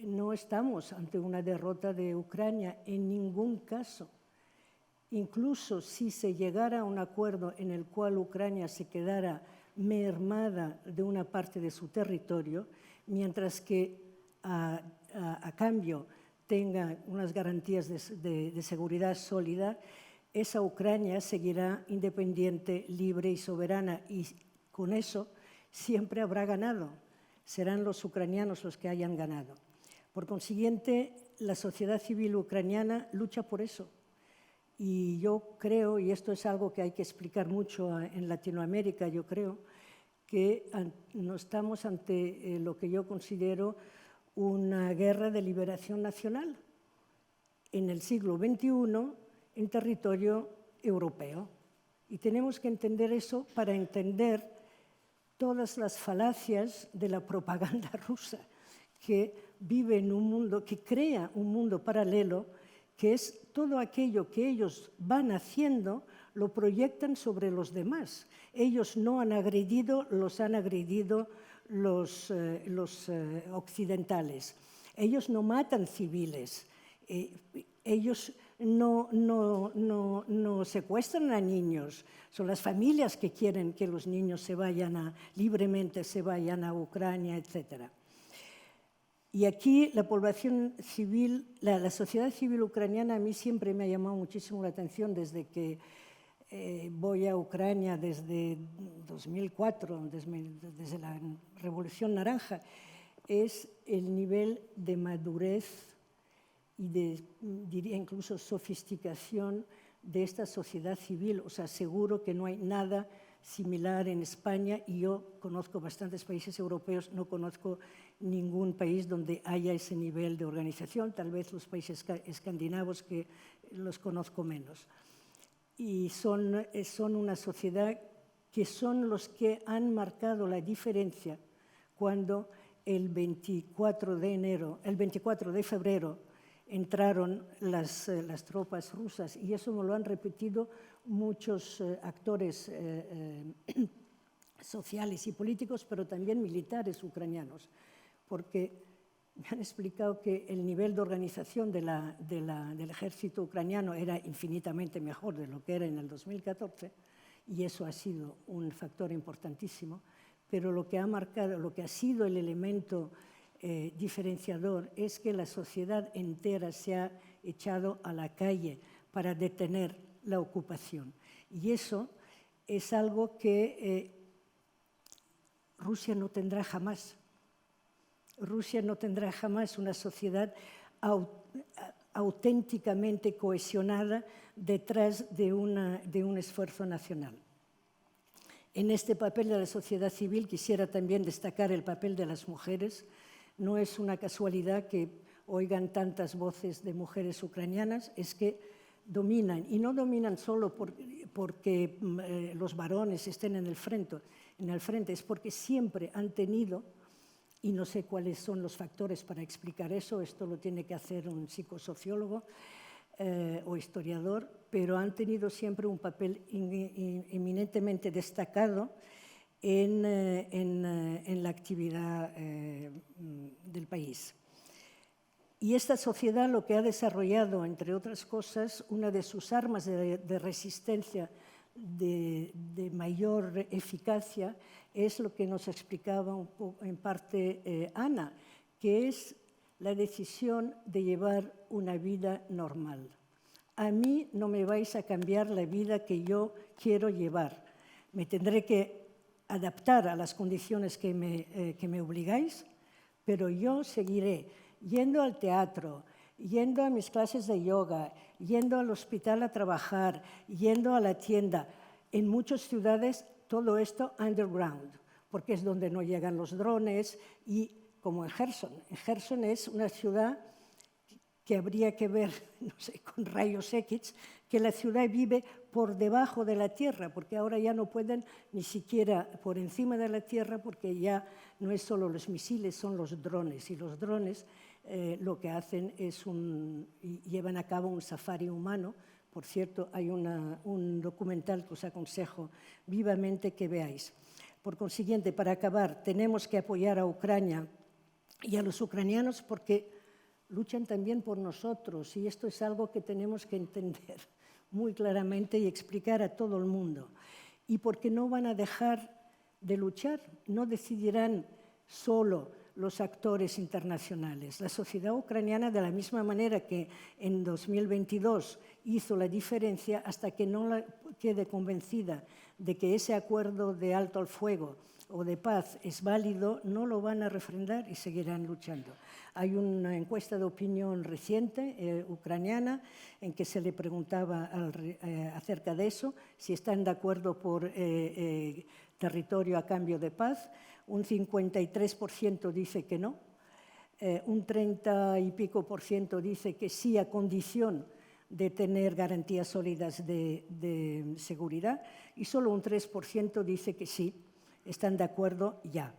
no estamos ante una derrota de Ucrania en ningún caso. incluso si se llegara a un acuerdo en el cual Ucrania se quedara mermada de una parte de su territorio, mientras que a cambio tenga unas garantías de seguridad sólida, esa Ucrania seguirá independiente, libre y soberana, y con eso siempre habrá ganado. Serán los ucranianos los que hayan ganado. Por consiguiente, la sociedad civil ucraniana lucha por eso. Y yo creo, y esto es algo que hay que explicar mucho en Latinoamérica, yo creo, que no estamos ante lo que yo considero una guerra de liberación nacional en el siglo XXI en territorio europeo. Y tenemos que entender eso para entender todas las falacias de la propaganda rusa, que vive en un mundo, que crea un mundo paralelo, que es todo aquello que ellos van haciendo, lo proyectan sobre los demás. Ellos no han agredido, los han agredido los occidentales. Ellos no matan civiles, ellos no secuestran a niños. Son las familias que quieren que los niños libremente se vayan a Ucrania, etc. Y aquí la población civil, la sociedad civil ucraniana a mí siempre me ha llamado muchísimo la atención desde que voy a Ucrania desde 2004, desde la Revolución Naranja, es el nivel de madurez y diría incluso sofisticación de esta sociedad civil. O sea, seguro que no hay nada similar en España, y yo conozco bastantes países europeos, no conozco ningún país donde haya ese nivel de organización, tal vez los países escandinavos, que los conozco menos. Y son una sociedad que son los que han marcado la diferencia cuando el 24 de febrero entraron las tropas rusas, y eso me lo han repetido muchos actores sociales y políticos, pero también militares ucranianos, porque me han explicado que el nivel de organización del ejército ucraniano era infinitamente mejor de lo que era en el 2014, y eso ha sido un factor importantísimo, pero lo que ha sido el elemento diferenciador es que la sociedad entera se ha echado a la calle para detener la ocupación. Y eso es algo que Rusia no tendrá jamás. Rusia no tendrá jamás una sociedad auténticamente cohesionada detrás de un esfuerzo nacional. En este papel de la sociedad civil quisiera también destacar el papel de las mujeres. No es una casualidad que oigan tantas voces de mujeres ucranianas, es que dominan, y no dominan solo porque los varones estén en el frente, es porque siempre han tenido, y no sé cuáles son los factores para explicar eso, esto lo tiene que hacer un psicosociólogo o historiador, pero han tenido siempre un papel eminentemente destacado en la actividad del país. Y esta sociedad lo que ha desarrollado, entre otras cosas, una de sus armas de resistencia de mayor eficacia es lo que nos explicaba un poco, en parte Ana, que es la decisión de llevar una vida normal. A mí no me vais a cambiar la vida que yo quiero llevar. Me tendré que adaptar a las condiciones que me obligáis, pero yo seguiré yendo al teatro, yendo a mis clases de yoga, yendo al hospital a trabajar, yendo a la tienda. En muchas ciudades todo esto underground, porque es donde no llegan los drones, y como en Gerson. En Gerson es una ciudad que habría que ver, no sé, con rayos X, que la ciudad vive por debajo de la tierra, porque ahora ya no pueden ni siquiera por encima de la tierra, porque ya no es solo los misiles, son los drones, y los drones lo que hacen es llevan a cabo un safari humano. Por cierto, hay un documental que os aconsejo vivamente que veáis. Por consiguiente, para acabar, tenemos que apoyar a Ucrania y a los ucranianos porque luchan también por nosotros, y esto es algo que tenemos que entender muy claramente y explicar a todo el mundo. Y porque no van a dejar de luchar, no decidirán solo los actores internacionales. La sociedad ucraniana, de la misma manera que en 2022 hizo la diferencia, hasta que no quede convencida de que ese acuerdo de alto al fuego o de paz es válido, no lo van a refrendar y seguirán luchando. Hay una encuesta de opinión reciente ucraniana en que se le preguntaba acerca de eso, si están de acuerdo por territorio a cambio de paz. Un 53% dice que no, un 30 y pico % dice que sí a condición de tener garantías sólidas de seguridad y solo un 3% dice que sí, están de acuerdo ya.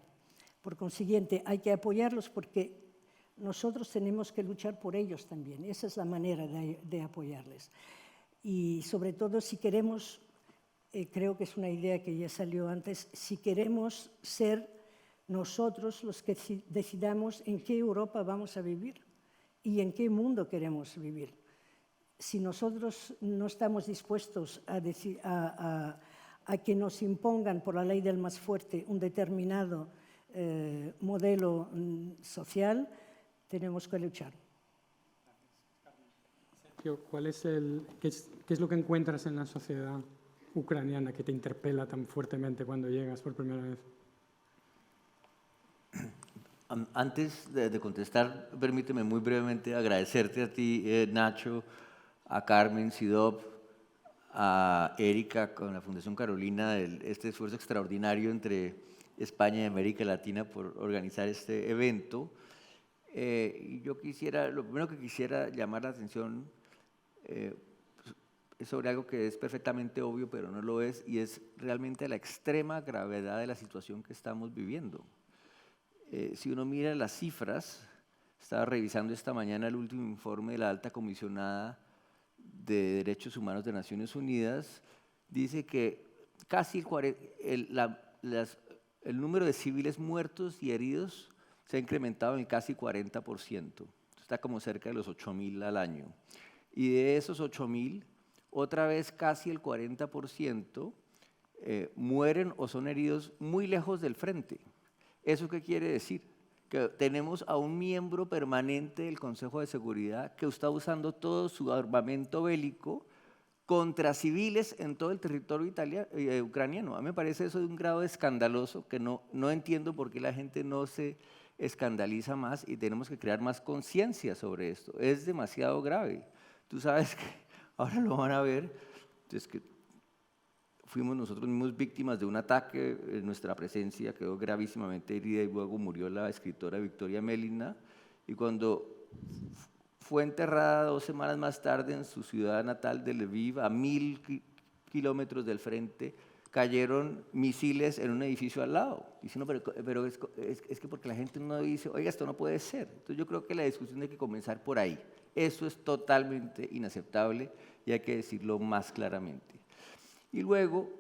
Por consiguiente, hay que apoyarlos porque nosotros tenemos que luchar por ellos también. Esa es la manera de apoyarles. Y sobre todo si queremos, creo que es una idea que ya salió antes, si queremos ser nosotros los que decidamos en qué Europa vamos a vivir y en qué mundo queremos vivir. Si nosotros no estamos dispuestos a que nos impongan por la ley del más fuerte un determinado modelo social, tenemos que luchar. Sergio, ¿qué es lo que encuentras en la sociedad ucraniana que te interpela tan fuertemente cuando llegas por primera vez? Antes de contestar, permíteme muy brevemente agradecerte a ti, Nacho, a Carmen, Sidop, a Erika con la Fundación Carolina, este esfuerzo extraordinario entre España y América Latina por organizar este evento. Y yo lo primero que quisiera llamar la atención es sobre algo que es perfectamente obvio, pero no lo es, y es realmente la extrema gravedad de la situación que estamos viviendo. Si uno mira las cifras, estaba revisando esta mañana el último informe de la Alta Comisionada de Derechos Humanos de Naciones Unidas, dice que casi el número de civiles muertos y heridos se ha incrementado en casi 40%. Está como cerca de los 8.000 al año. Y de esos 8.000, otra vez casi el 40% mueren o son heridos muy lejos del frente. ¿Eso qué quiere decir? Que tenemos a un miembro permanente del Consejo de Seguridad que está usando todo su armamento bélico contra civiles en todo el territorio ucraniano. A mí me parece eso de un grado escandaloso que no entiendo por qué la gente no se escandaliza más y tenemos que crear más conciencia sobre esto. Es demasiado grave. Tú sabes que ahora lo van a ver, es que fuimos nosotros mismos víctimas de un ataque, nuestra presencia quedó gravísimamente herida y luego murió la escritora Victoria Melina, y cuando fue enterrada 2 semanas más tarde en su ciudad natal de Lviv, a 1.000 kilómetros del frente, cayeron misiles en un edificio al lado. Dice, no, pero es que porque la gente no dice, oiga, esto no puede ser. Entonces yo creo que la discusión hay que comenzar por ahí. Eso es totalmente inaceptable y hay que decirlo más claramente. Y luego,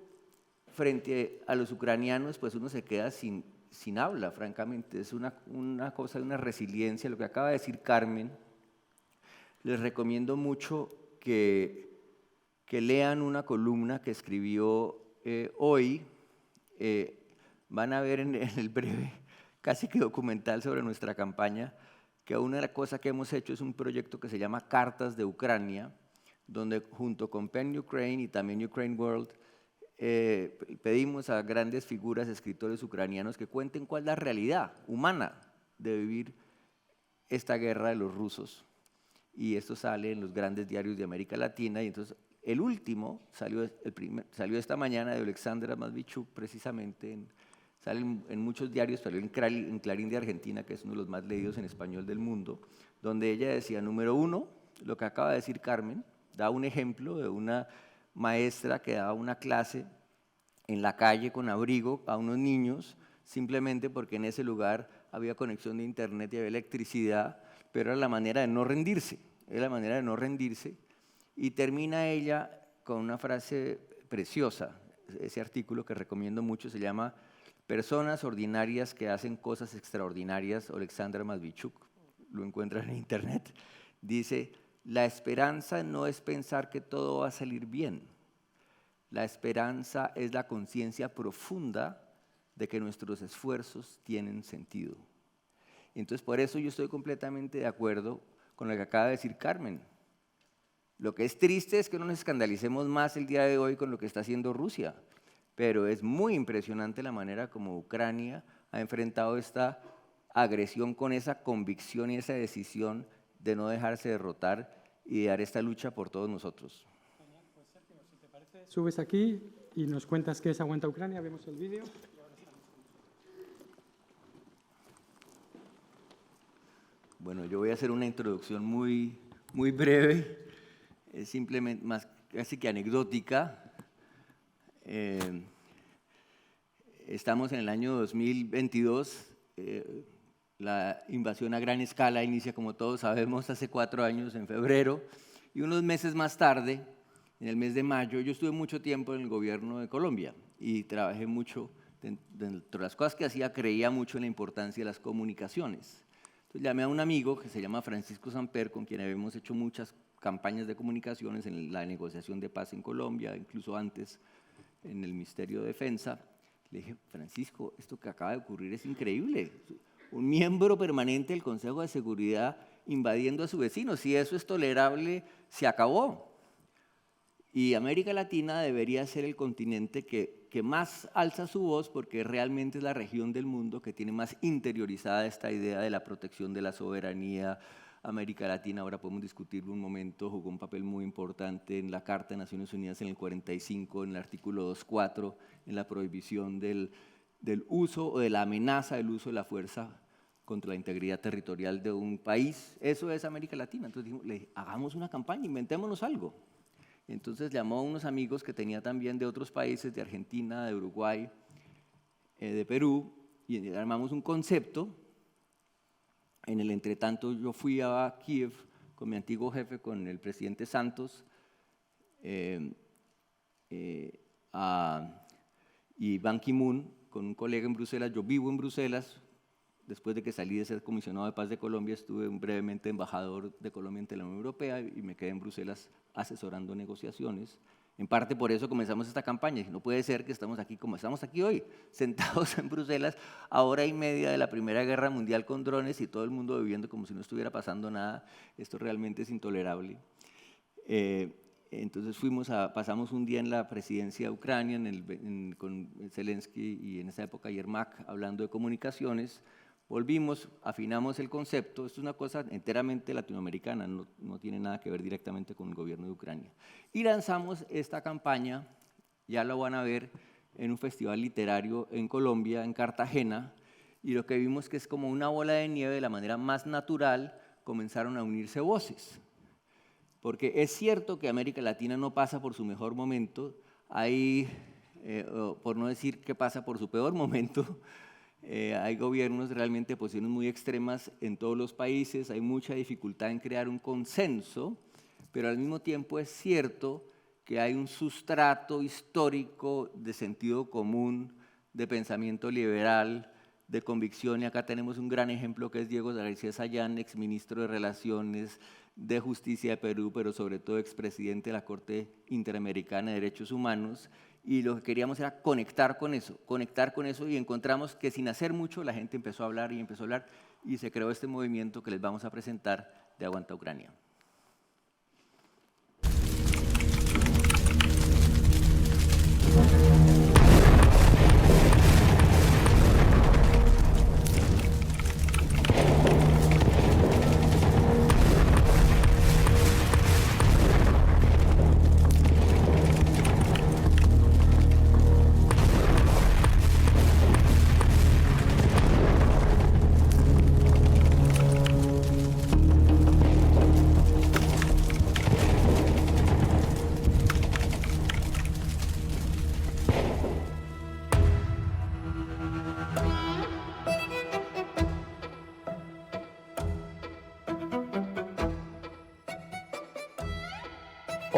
frente a los ucranianos, pues uno se queda sin habla, francamente. Es una cosa de una resiliencia. Lo que acaba de decir Carmen, les recomiendo mucho que lean una columna que escribió hoy. Van a ver en el breve, casi que documental sobre nuestra campaña, que una de las cosas que hemos hecho es un proyecto que se llama Cartas de Ucrania, donde junto con PEN Ukraine y también Ukraine World pedimos a grandes figuras, escritores ucranianos que cuenten cuál es la realidad humana de vivir esta guerra de los rusos. Y esto sale en los grandes diarios de América Latina. Y entonces el último salió esta mañana de Alexandra Matvichuk, precisamente, sale en muchos diarios, salió en Clarín de Argentina, que es uno de los más leídos en español del mundo, donde ella decía, número 1, lo que acaba de decir Carmen, da un ejemplo de una maestra que daba una clase en la calle con abrigo a unos niños, simplemente porque en ese lugar había conexión de internet y había electricidad, pero era la manera de no rendirse, y termina ella con una frase preciosa. Ese artículo que recomiendo mucho se llama Personas ordinarias que hacen cosas extraordinarias, Alexandra Matvichuk, lo encuentran en internet. Dice, La esperanza no es pensar que todo va a salir bien. La esperanza es la conciencia profunda de que nuestros esfuerzos tienen sentido. Entonces, por eso yo estoy completamente de acuerdo con lo que acaba de decir Carmen. Lo que es triste es que no nos escandalicemos más el día de hoy con lo que está haciendo Rusia, pero es muy impresionante la manera como Ucrania ha enfrentado esta agresión con esa convicción y esa decisión de no dejarse derrotar y de dar esta lucha por todos nosotros. Pues Séptimo, si te parece, subes aquí y nos cuentas qué es Aguanta Ucrania, vemos el vídeo. Bueno, yo voy a hacer una introducción muy breve, es simplemente casi que anecdótica. Estamos en el año 2022, la invasión a gran escala inicia, como todos sabemos, hace 4 años, en febrero, y unos meses más tarde, en el mes de mayo, yo estuve mucho tiempo en el gobierno de Colombia y trabajé mucho, dentro de las cosas que hacía, creía mucho en la importancia de las comunicaciones. Entonces llamé a un amigo que se llama Francisco Samper, con quien habíamos hecho muchas campañas de comunicaciones en la negociación de paz en Colombia, incluso antes en el Ministerio de Defensa. Le dije, Francisco, esto que acaba de ocurrir es increíble. Un miembro permanente del Consejo de Seguridad invadiendo a su vecino. Si eso es tolerable, se acabó. Y América Latina debería ser el continente que más alza su voz, porque realmente es la región del mundo que tiene más interiorizada esta idea de la protección de la soberanía. América Latina, ahora podemos discutirlo un momento, jugó un papel muy importante en la Carta de Naciones Unidas en el 45, en el artículo 2.4, en la prohibición del uso o de la amenaza del uso de la fuerza contra la integridad territorial de un país. Eso es América Latina. Entonces dijimos, hagamos una campaña, inventémonos algo. Entonces llamó a unos amigos que tenía también de otros países, de Argentina, de Uruguay, de Perú, y armamos un concepto. En el entretanto yo fui a Kiev con mi antiguo jefe, con el presidente Santos, y Ban Ki-moon, con un colega en Bruselas. Yo vivo en Bruselas. Después de que salí de ser comisionado de paz de Colombia, estuve brevemente embajador de Colombia ante la Unión Europea y me quedé en Bruselas asesorando negociaciones. En parte por eso comenzamos esta campaña. No puede ser que estamos aquí como estamos aquí hoy, sentados en Bruselas, a hora y media de la Primera Guerra Mundial con drones y todo el mundo viviendo como si no estuviera pasando nada. Esto realmente es intolerable. Entonces pasamos un día en la presidencia de Ucrania con Zelensky y en esa época Yermak, hablando de comunicaciones. Volvimos, afinamos el concepto. Esto es una cosa enteramente latinoamericana, no tiene nada que ver directamente con el gobierno de Ucrania. Y lanzamos esta campaña, ya lo van a ver, en un festival literario en Colombia, en Cartagena, y lo que vimos que es como una bola de nieve, de la manera más natural, comenzaron a unirse voces. Porque es cierto que América Latina no pasa por su mejor momento, por no decir que pasa por su peor momento. Hay gobiernos realmente de posiciones muy extremas en todos los países, hay mucha dificultad en crear un consenso, pero al mismo tiempo es cierto que hay un sustrato histórico de sentido común, de pensamiento liberal, de convicción, y acá tenemos un gran ejemplo que es Diego García Sayán, exministro de Relaciones, de Justicia de Perú, pero sobre todo expresidente de la Corte Interamericana de Derechos Humanos, y lo que queríamos era conectar con eso, y encontramos que sin hacer mucho la gente empezó a hablar, y se creó este movimiento que les vamos a presentar de Aguanta Ucrania.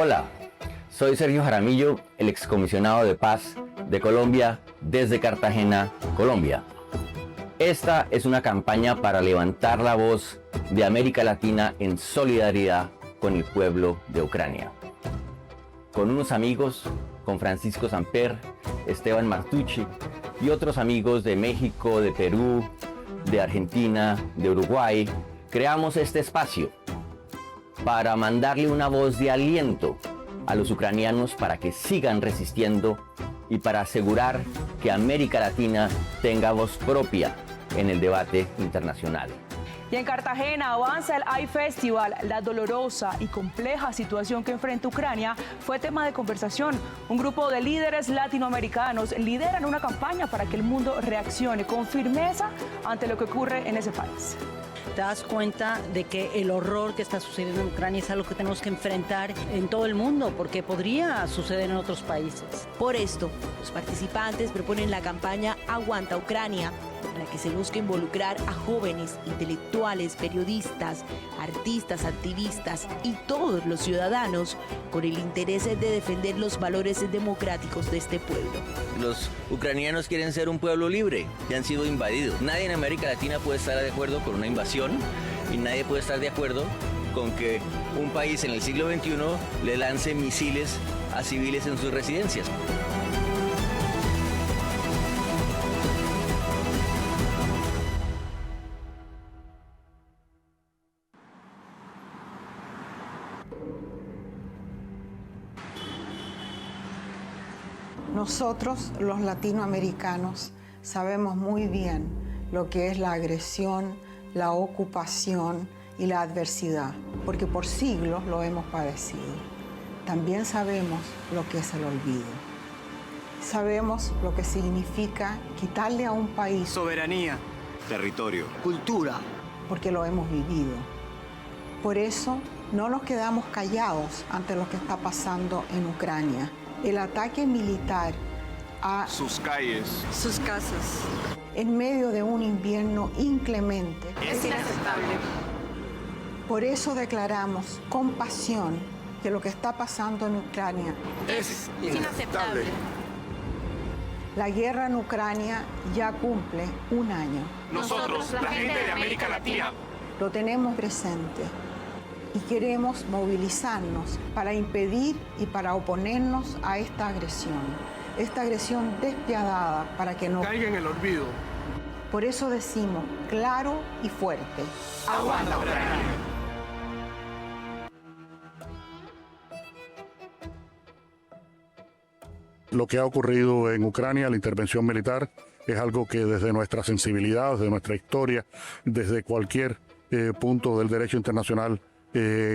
Hola, soy Sergio Jaramillo, el excomisionado de paz de Colombia desde Cartagena, Colombia. Esta es una campaña para levantar la voz de América Latina en solidaridad con el pueblo de Ucrania. Con unos amigos, con Francisco Samper, Esteban Martucci y otros amigos de México, de Perú, de Argentina, de Uruguay, creamos este espacio para mandarle una voz de aliento a los ucranianos para que sigan resistiendo y para asegurar que América Latina tenga voz propia en el debate internacional. Y en Cartagena avanza el iFestival. La dolorosa y compleja situación que enfrenta Ucrania fue tema de conversación. Un grupo de líderes latinoamericanos lideran una campaña para que el mundo reaccione con firmeza ante lo que ocurre en ese país. Te das cuenta de que el horror que está sucediendo en Ucrania es algo que tenemos que enfrentar en todo el mundo, porque podría suceder en otros países. Por esto, los participantes proponen la campaña Aguanta Ucrania, en la que se busca involucrar a jóvenes, intelectuales, periodistas, artistas, activistas y todos los ciudadanos con el interés de defender los valores democráticos de este pueblo. Los ucranianos quieren ser un pueblo libre y han sido invadidos. Nadie en América Latina puede estar de acuerdo con una invasión y nadie puede estar de acuerdo con que un país en el siglo XXI le lance misiles a civiles en sus residencias. Nosotros, los latinoamericanos, sabemos muy bien lo que es la agresión, la ocupación y la adversidad, porque por siglos lo hemos padecido. También sabemos lo que es el olvido. Sabemos lo que significa quitarle a un país soberanía, territorio, cultura, porque lo hemos vivido. Por eso no nos quedamos callados ante lo que está pasando en Ucrania. El ataque militar a sus calles, sus casas, en medio de un invierno inclemente, es inaceptable. Por eso declaramos con pasión que lo que está pasando en Ucrania es inaceptable. La guerra en Ucrania ya cumple un año. Nosotros, la gente de América Latina, lo tenemos presente y queremos movilizarnos para impedir y para oponernos a esta agresión despiadada para que no caiga en el olvido. Por eso decimos claro y fuerte: ¡Aguanta Ucrania! Lo que ha ocurrido en Ucrania, la intervención militar, es algo que desde nuestra sensibilidad, desde nuestra historia, desde cualquier punto del derecho internacional,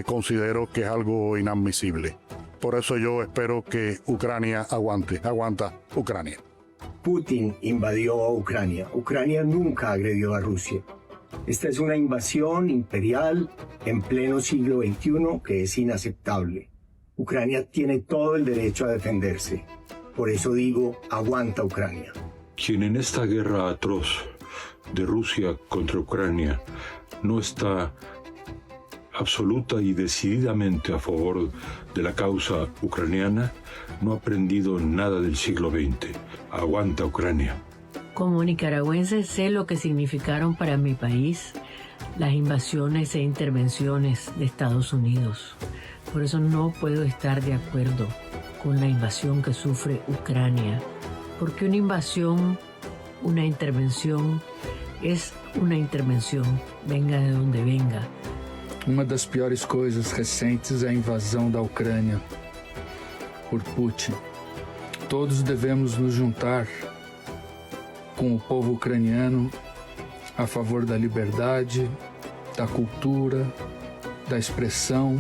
considero que es algo inadmisible. Por eso yo espero que Ucrania aguanta Ucrania. Putin invadió a Ucrania. Ucrania nunca agredió a Rusia. Esta es una invasión imperial en pleno siglo XXI que es inaceptable. Ucrania tiene todo el derecho a defenderse. Por eso digo, aguanta Ucrania. Quien en esta guerra atroz de Rusia contra Ucrania no está absoluta y decididamente a favor de la causa ucraniana, no ha aprendido nada del siglo XX. Aguanta Ucrania. Como nicaragüense sé lo que significaron para mi país las invasiones e intervenciones de Estados Unidos. Por eso no puedo estar de acuerdo con la invasión que sufre Ucrania. Porque una invasión, una intervención, es una intervención, venga de donde venga. Uma das piores coisas recentes é a invasão da Ucrânia por Putin. Todos devemos nos juntar com o povo ucraniano a favor da liberdade, da cultura, da expressão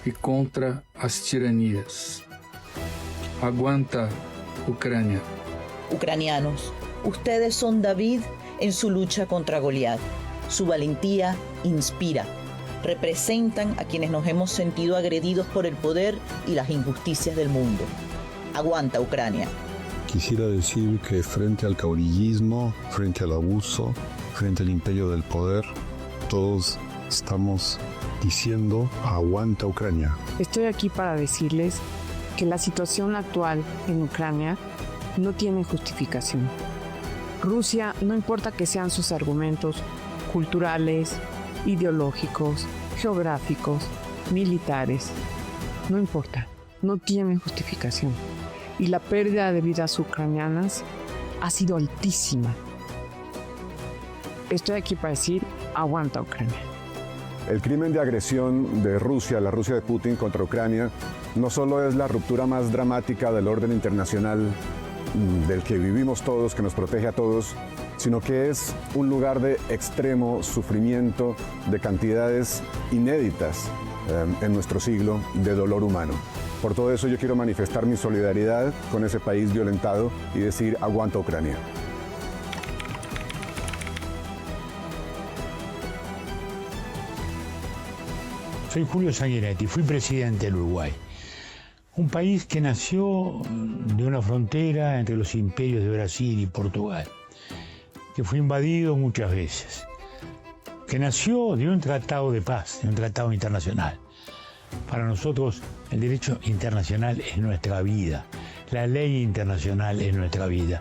e contra as tiranias. Aguanta Ucrania. Ucranianos, ustedes son David en su lucha contra Goliat. Su valentía inspira. Representan a quienes nos hemos sentido agredidos por el poder y las injusticias del mundo. Aguanta Ucrania. Quisiera decir que frente al caudillismo, frente al abuso, frente al imperio del poder, todos estamos diciendo aguanta Ucrania. Estoy aquí para decirles que la situación actual en Ucrania no tiene justificación. Rusia, no importa que sean sus argumentos culturales, ideológicos, geográficos, militares. No importa, no tienen justificación. Y la pérdida de vidas ucranianas ha sido altísima. Estoy aquí para decir, aguanta Ucrania. El crimen de agresión de Rusia, la Rusia de Putin contra Ucrania, no solo es la ruptura más dramática del orden internacional del que vivimos todos, que nos protege a todos, sino que es un lugar de extremo sufrimiento, de cantidades inéditas en nuestro siglo de dolor humano. Por todo eso yo quiero manifestar mi solidaridad con ese país violentado y decir, aguanta Ucrania. Soy Julio Sanguinetti, fui presidente del Uruguay. Un país que nació de una frontera entre los imperios de Brasil y Portugal, que fue invadido muchas veces, que nació de un tratado de paz, de un tratado internacional. Para nosotros el derecho internacional es nuestra vida, la ley internacional es nuestra vida.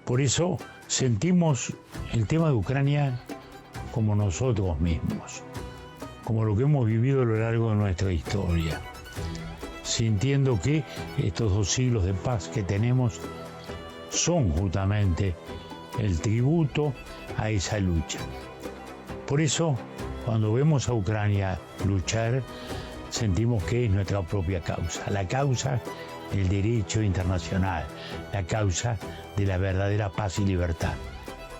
Por eso sentimos el tema de Ucrania como nosotros mismos, como lo que hemos vivido a lo largo de nuestra historia, sintiendo que estos 2 siglos de paz que tenemos son justamente el tributo a esa lucha. Por eso, cuando vemos a Ucrania luchar, sentimos que es nuestra propia causa, la causa del derecho internacional, la causa de la verdadera paz y libertad.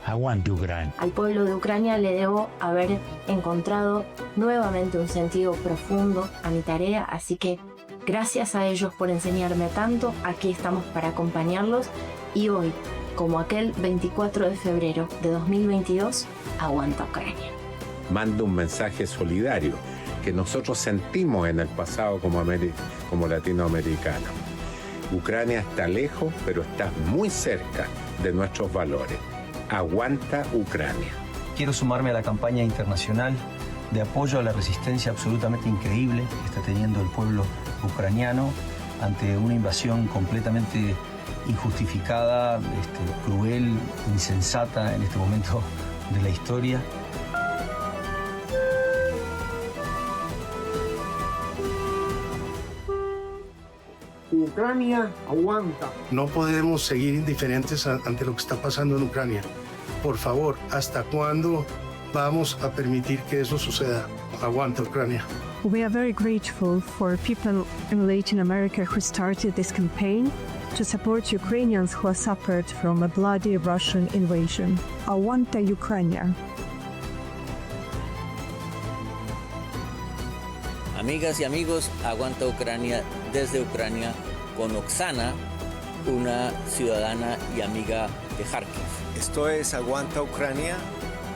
Aguante Ucrania. Al pueblo de Ucrania le debo haber encontrado nuevamente un sentido profundo a mi tarea, así que gracias a ellos por enseñarme tanto. Aquí estamos para acompañarlos y hoy, como aquel 24 de febrero de 2022, aguanta Ucrania. Mando un mensaje solidario que nosotros sentimos en el pasado como latinoamericanos. Ucrania está lejos, pero está muy cerca de nuestros valores. Aguanta Ucrania. Quiero sumarme a la campaña internacional de apoyo a la resistencia absolutamente increíble que está teniendo el pueblo ucraniano ante una invasión completamente injustificada, cruel, insensata en este momento de la historia. Ucrania aguanta. No podemos seguir indiferentes ante lo que está pasando en Ucrania. Por favor, ¿hasta cuándo vamos a permitir que eso suceda? Aguanta Ucrania. We are very grateful for people in Latin America who started this campaign to support Ukrainians who have suffered from a bloody Russian invasion. Aguanta Ucrania. Amigas y amigos, aguanta Ucrania desde Ucrania con Oksana, una ciudadana y amiga de Kharkiv. Esto es Aguanta Ucrania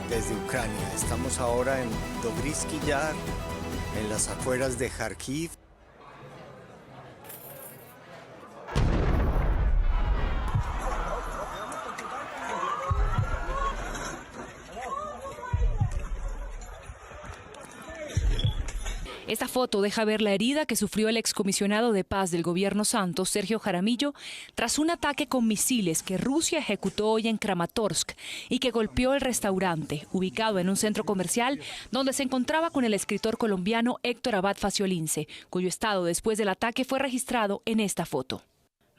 desde Ucrania. Estamos ahora en Dobrisky Yar, en las afueras de Kharkiv. Esta foto deja ver la herida que sufrió el excomisionado de paz del gobierno Santos, Sergio Jaramillo, tras un ataque con misiles que Rusia ejecutó hoy en Kramatorsk y que golpeó el restaurante, ubicado en un centro comercial donde se encontraba con el escritor colombiano Héctor Abad Faciolince, cuyo estado después del ataque fue registrado en esta foto.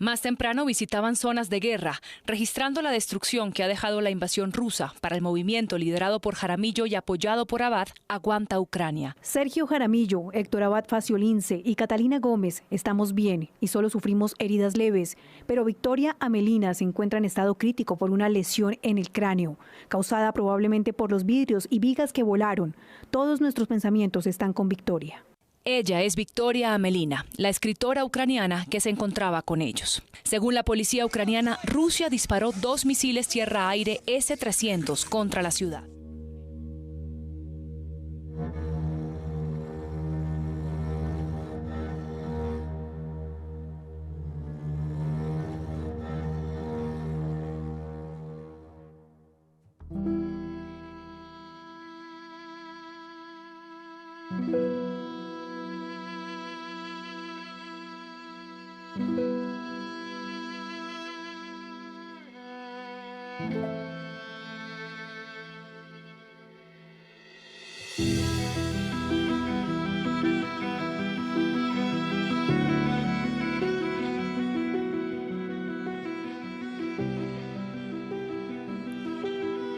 Más temprano visitaban zonas de guerra, registrando la destrucción que ha dejado la invasión rusa para el movimiento liderado por Jaramillo y apoyado por Abad, Aguanta Ucrania. Sergio Jaramillo, Héctor Abad Faciolince y Catalina Gómez estamos bien y solo sufrimos heridas leves, pero Victoria Amelina se encuentra en estado crítico por una lesión en el cráneo, causada probablemente por los vidrios y vigas que volaron. Todos nuestros pensamientos están con Victoria. Ella es Victoria Amelina, la escritora ucraniana que se encontraba con ellos. Según la policía ucraniana, Rusia disparó 2 misiles tierra-aire S-300 contra la ciudad.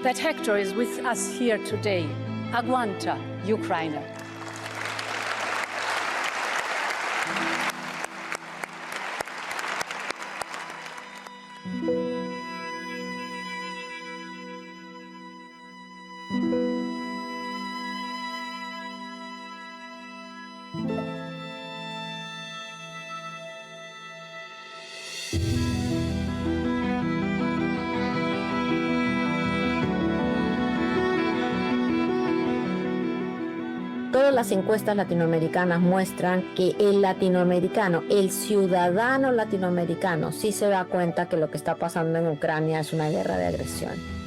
that Hector is with us here today. Aguanta, Ukraine. Todas las encuestas latinoamericanas muestran que el latinoamericano, el ciudadano latinoamericano, sí se da cuenta que lo que está pasando en Ucrania es una guerra de agresión.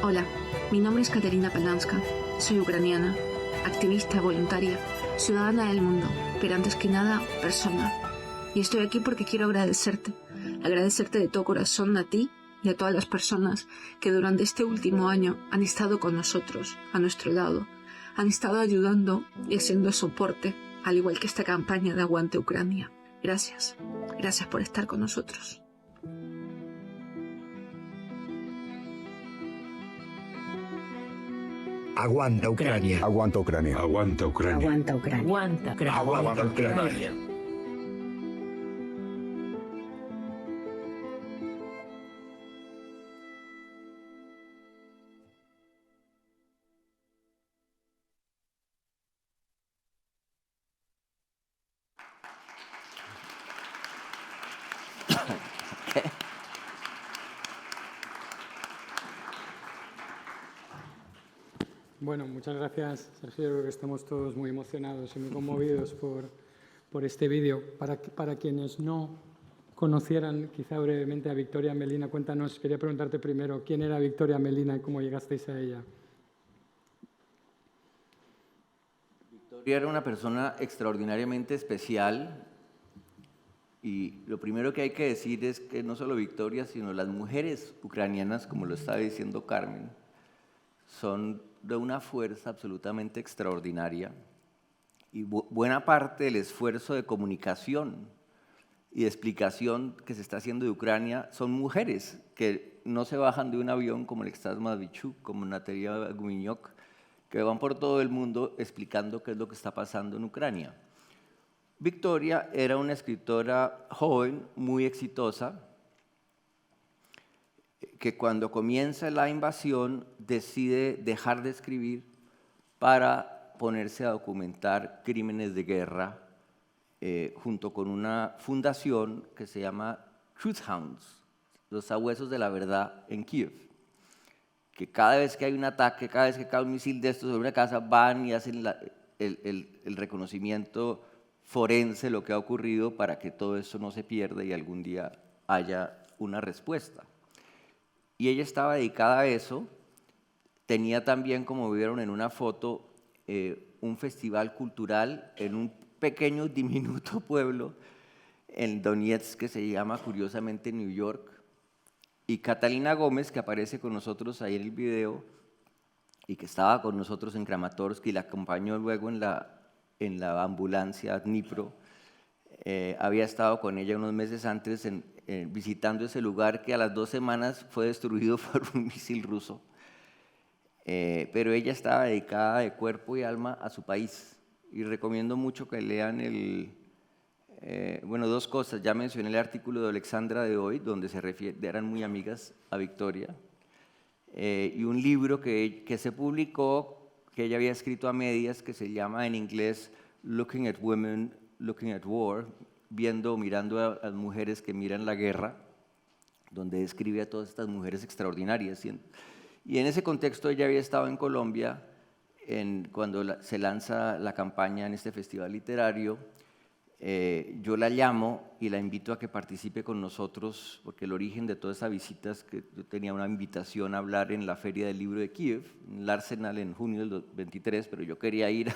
Hola, mi nombre es Katerina Pelanska, soy ucraniana, activista, voluntaria, ciudadana del mundo, pero antes que nada, persona. Y estoy aquí porque quiero agradecerte de todo corazón a ti y a todas las personas que durante este último año han estado con nosotros, a nuestro lado, han estado ayudando y haciendo soporte, al igual que esta campaña de Aguante Ucrania. Gracias, gracias por estar con nosotros. Aguanta Ucrania. Aguanta Ucrania. Aguanta Ucrania. Aguanta Ucrania. Aguanta Ucrania. Aguanta Ucrania. Bueno, muchas gracias, Sergio. Creo que estamos todos muy emocionados y muy conmovidos por este vídeo. Para quienes no conocieran quizá brevemente a Victoria Amelina, cuéntanos, quería preguntarte primero, ¿quién era Victoria Amelina y cómo llegasteis a ella? Victoria era una persona extraordinariamente especial y lo primero que hay que decir es que no solo Victoria, sino las mujeres ucranianas, como lo estaba diciendo Carmen, son de una fuerza absolutamente extraordinaria Y buena parte del esfuerzo de comunicación y de explicación que se está haciendo de Ucrania son mujeres que no se bajan de un avión como Alexandra Matvichuk, como Natalia Guminyuk, que van por todo el mundo explicando qué es lo que está pasando en Ucrania. Victoria era una escritora joven, muy exitosa, que cuando comienza la invasión decide dejar de escribir para ponerse a documentar crímenes de guerra junto con una fundación que se llama Truth Hounds, los sabuesos de la verdad en Kiev, que cada vez que hay un ataque, cada vez que cae un misil de estos sobre una casa, van y hacen el reconocimiento forense de lo que ha ocurrido para que todo eso no se pierda y algún día haya una respuesta. Y ella estaba dedicada a eso. Tenía también, como vieron en una foto, un festival cultural en un pequeño, diminuto pueblo en Donetsk que se llama curiosamente New York. Y Catalina Gómez, que aparece con nosotros ahí en el video y que estaba con nosotros en Kramatorsk y la acompañó luego en la ambulancia a Dnipro, había estado con ella unos meses antes visitando ese lugar que a las 2 semanas fue destruido por un misil ruso. Pero ella estaba dedicada de cuerpo y alma a su país. Y recomiendo mucho que lean bueno, 2 cosas. Ya mencioné el artículo de Alexandra de hoy, donde eran muy amigas a Victoria. Y un libro que se publicó, que ella había escrito a medias, que se llama en inglés Looking at Women, Looking at War, mirando a las mujeres que miran la guerra, donde describe a todas estas mujeres extraordinarias. Y en ese contexto ella había estado en Colombia cuando se lanza la campaña en este festival literario. Yo la llamo y la invito a que participe con nosotros, porque el origen de toda esa visita es que yo tenía una invitación a hablar en la Feria del Libro de Kiev, en el Arsenal en junio del 23, pero yo quería ir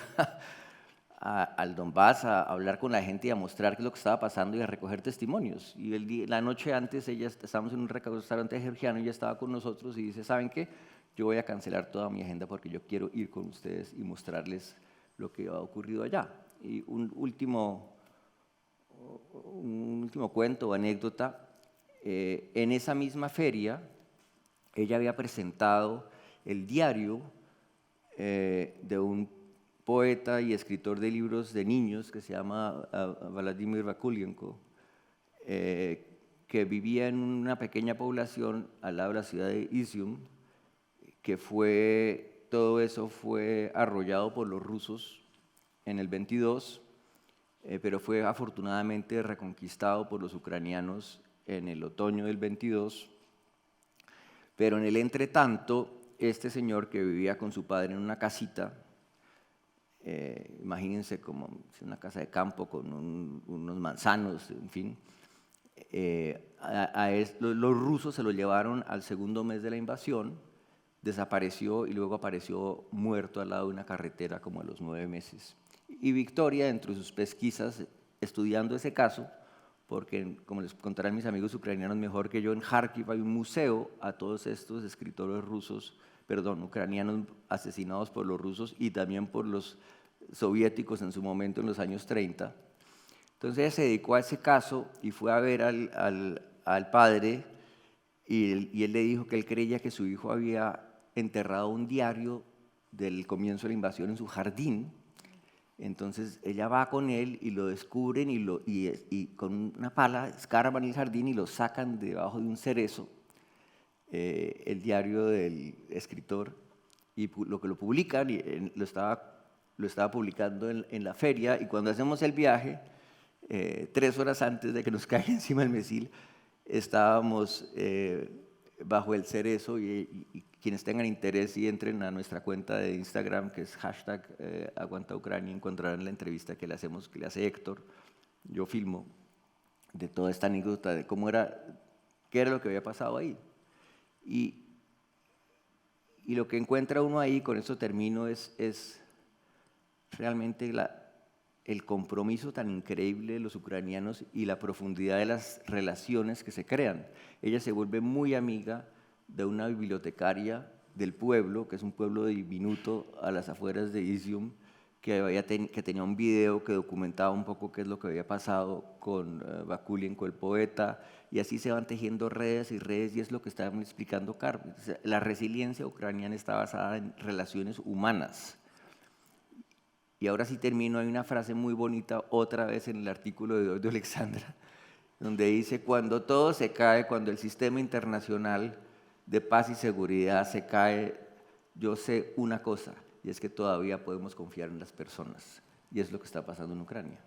al Donbass a hablar con la gente y a mostrar qué es lo que estaba pasando y a recoger testimonios. Y la noche antes estábamos en un restaurante georgiano y ella estaba con nosotros y dice, ¿saben qué? Yo voy a cancelar toda mi agenda porque yo quiero ir con ustedes y mostrarles lo que ha ocurrido allá. Y un último cuento o anécdota. En esa misma feria, ella había presentado el diario de un poeta y escritor de libros de niños que se llama Vladimir Vakulenko, que vivía en una pequeña población al lado de la ciudad de Izium, que todo eso fue arrollado por los rusos en el 22, pero fue afortunadamente reconquistado por los ucranianos en el otoño del 22. Pero en el entretanto, este señor que vivía con su padre en una casita, imagínense como una casa de campo con unos manzanos, en fin, los rusos se lo llevaron al segundo mes de la invasión, desapareció y luego apareció muerto al lado de una carretera como a los 9 meses. Y Victoria, dentro de sus pesquisas, estudiando ese caso, porque como les contarán mis amigos ucranianos mejor que yo, en Kharkiv hay un museo a todos estos escritores ucranianos asesinados por los rusos y también por los soviéticos en su momento en los años 30. Entonces ella se dedicó a ese caso y fue a ver al padre y él le dijo que él creía que su hijo había enterrado un diario del comienzo de la invasión en su jardín. Entonces ella va con él y lo descubren y con una pala escarban el jardín y lo sacan debajo de un cerezo, el diario del escritor, y lo publican, y lo estaba publicando en la feria, y cuando hacemos el viaje, 3 horas antes de que nos caiga encima el misil, estábamos bajo el cerezo y quienes tengan interés y entren a nuestra cuenta de Instagram, que es #AguantaUcrania, encontrarán la entrevista que le hace Héctor. Yo filmo de toda esta anécdota de qué era lo que había pasado ahí. Y lo que encuentra uno ahí, con esto termino, es realmente el compromiso tan increíble de los ucranianos y la profundidad de las relaciones que se crean. Ella se vuelve muy amiga de una bibliotecaria del pueblo, que es un pueblo diminuto a las afueras de Izium, que tenía un video que documentaba un poco qué es lo que había pasado con Bakulenko, el poeta, y así se van tejiendo redes y redes, y es lo que estaba explicando Carmen. La resiliencia ucraniana está basada en relaciones humanas. Y ahora sí termino, hay una frase muy bonita otra vez en el artículo de hoy de Alexandra, donde dice: cuando todo se cae, cuando el sistema internacional de paz y seguridad se cae, yo sé una cosa, y es que todavía podemos confiar en las personas, y es lo que está pasando en Ucrania.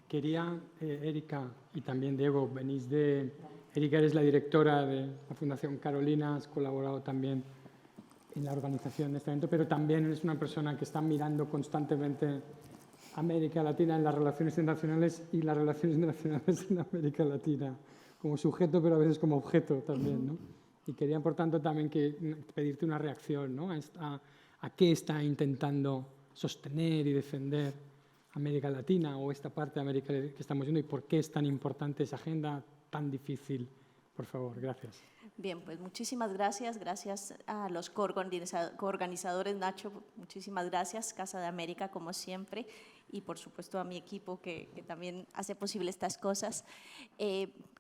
Quería, Erika y también Diego, venís de... Erika, eres la directora de la Fundación Carolina, has colaborado también en la organización de este evento, pero también eres una persona que está mirando constantemente América Latina en las relaciones internacionales y las relaciones internacionales en América Latina, como sujeto, pero a veces como objeto también, ¿no? Y quería, por tanto, también pedirte una reacción, ¿no? a qué está intentando sostener y defender América Latina o esta parte de América que estamos viendo y por qué es tan importante esa agenda tan difícil. Por favor, gracias. Bien, pues muchísimas gracias. Gracias a los coorganizadores, Nacho, muchísimas gracias. Casa de América, como siempre. Y por supuesto a mi equipo que también hace posible estas cosas.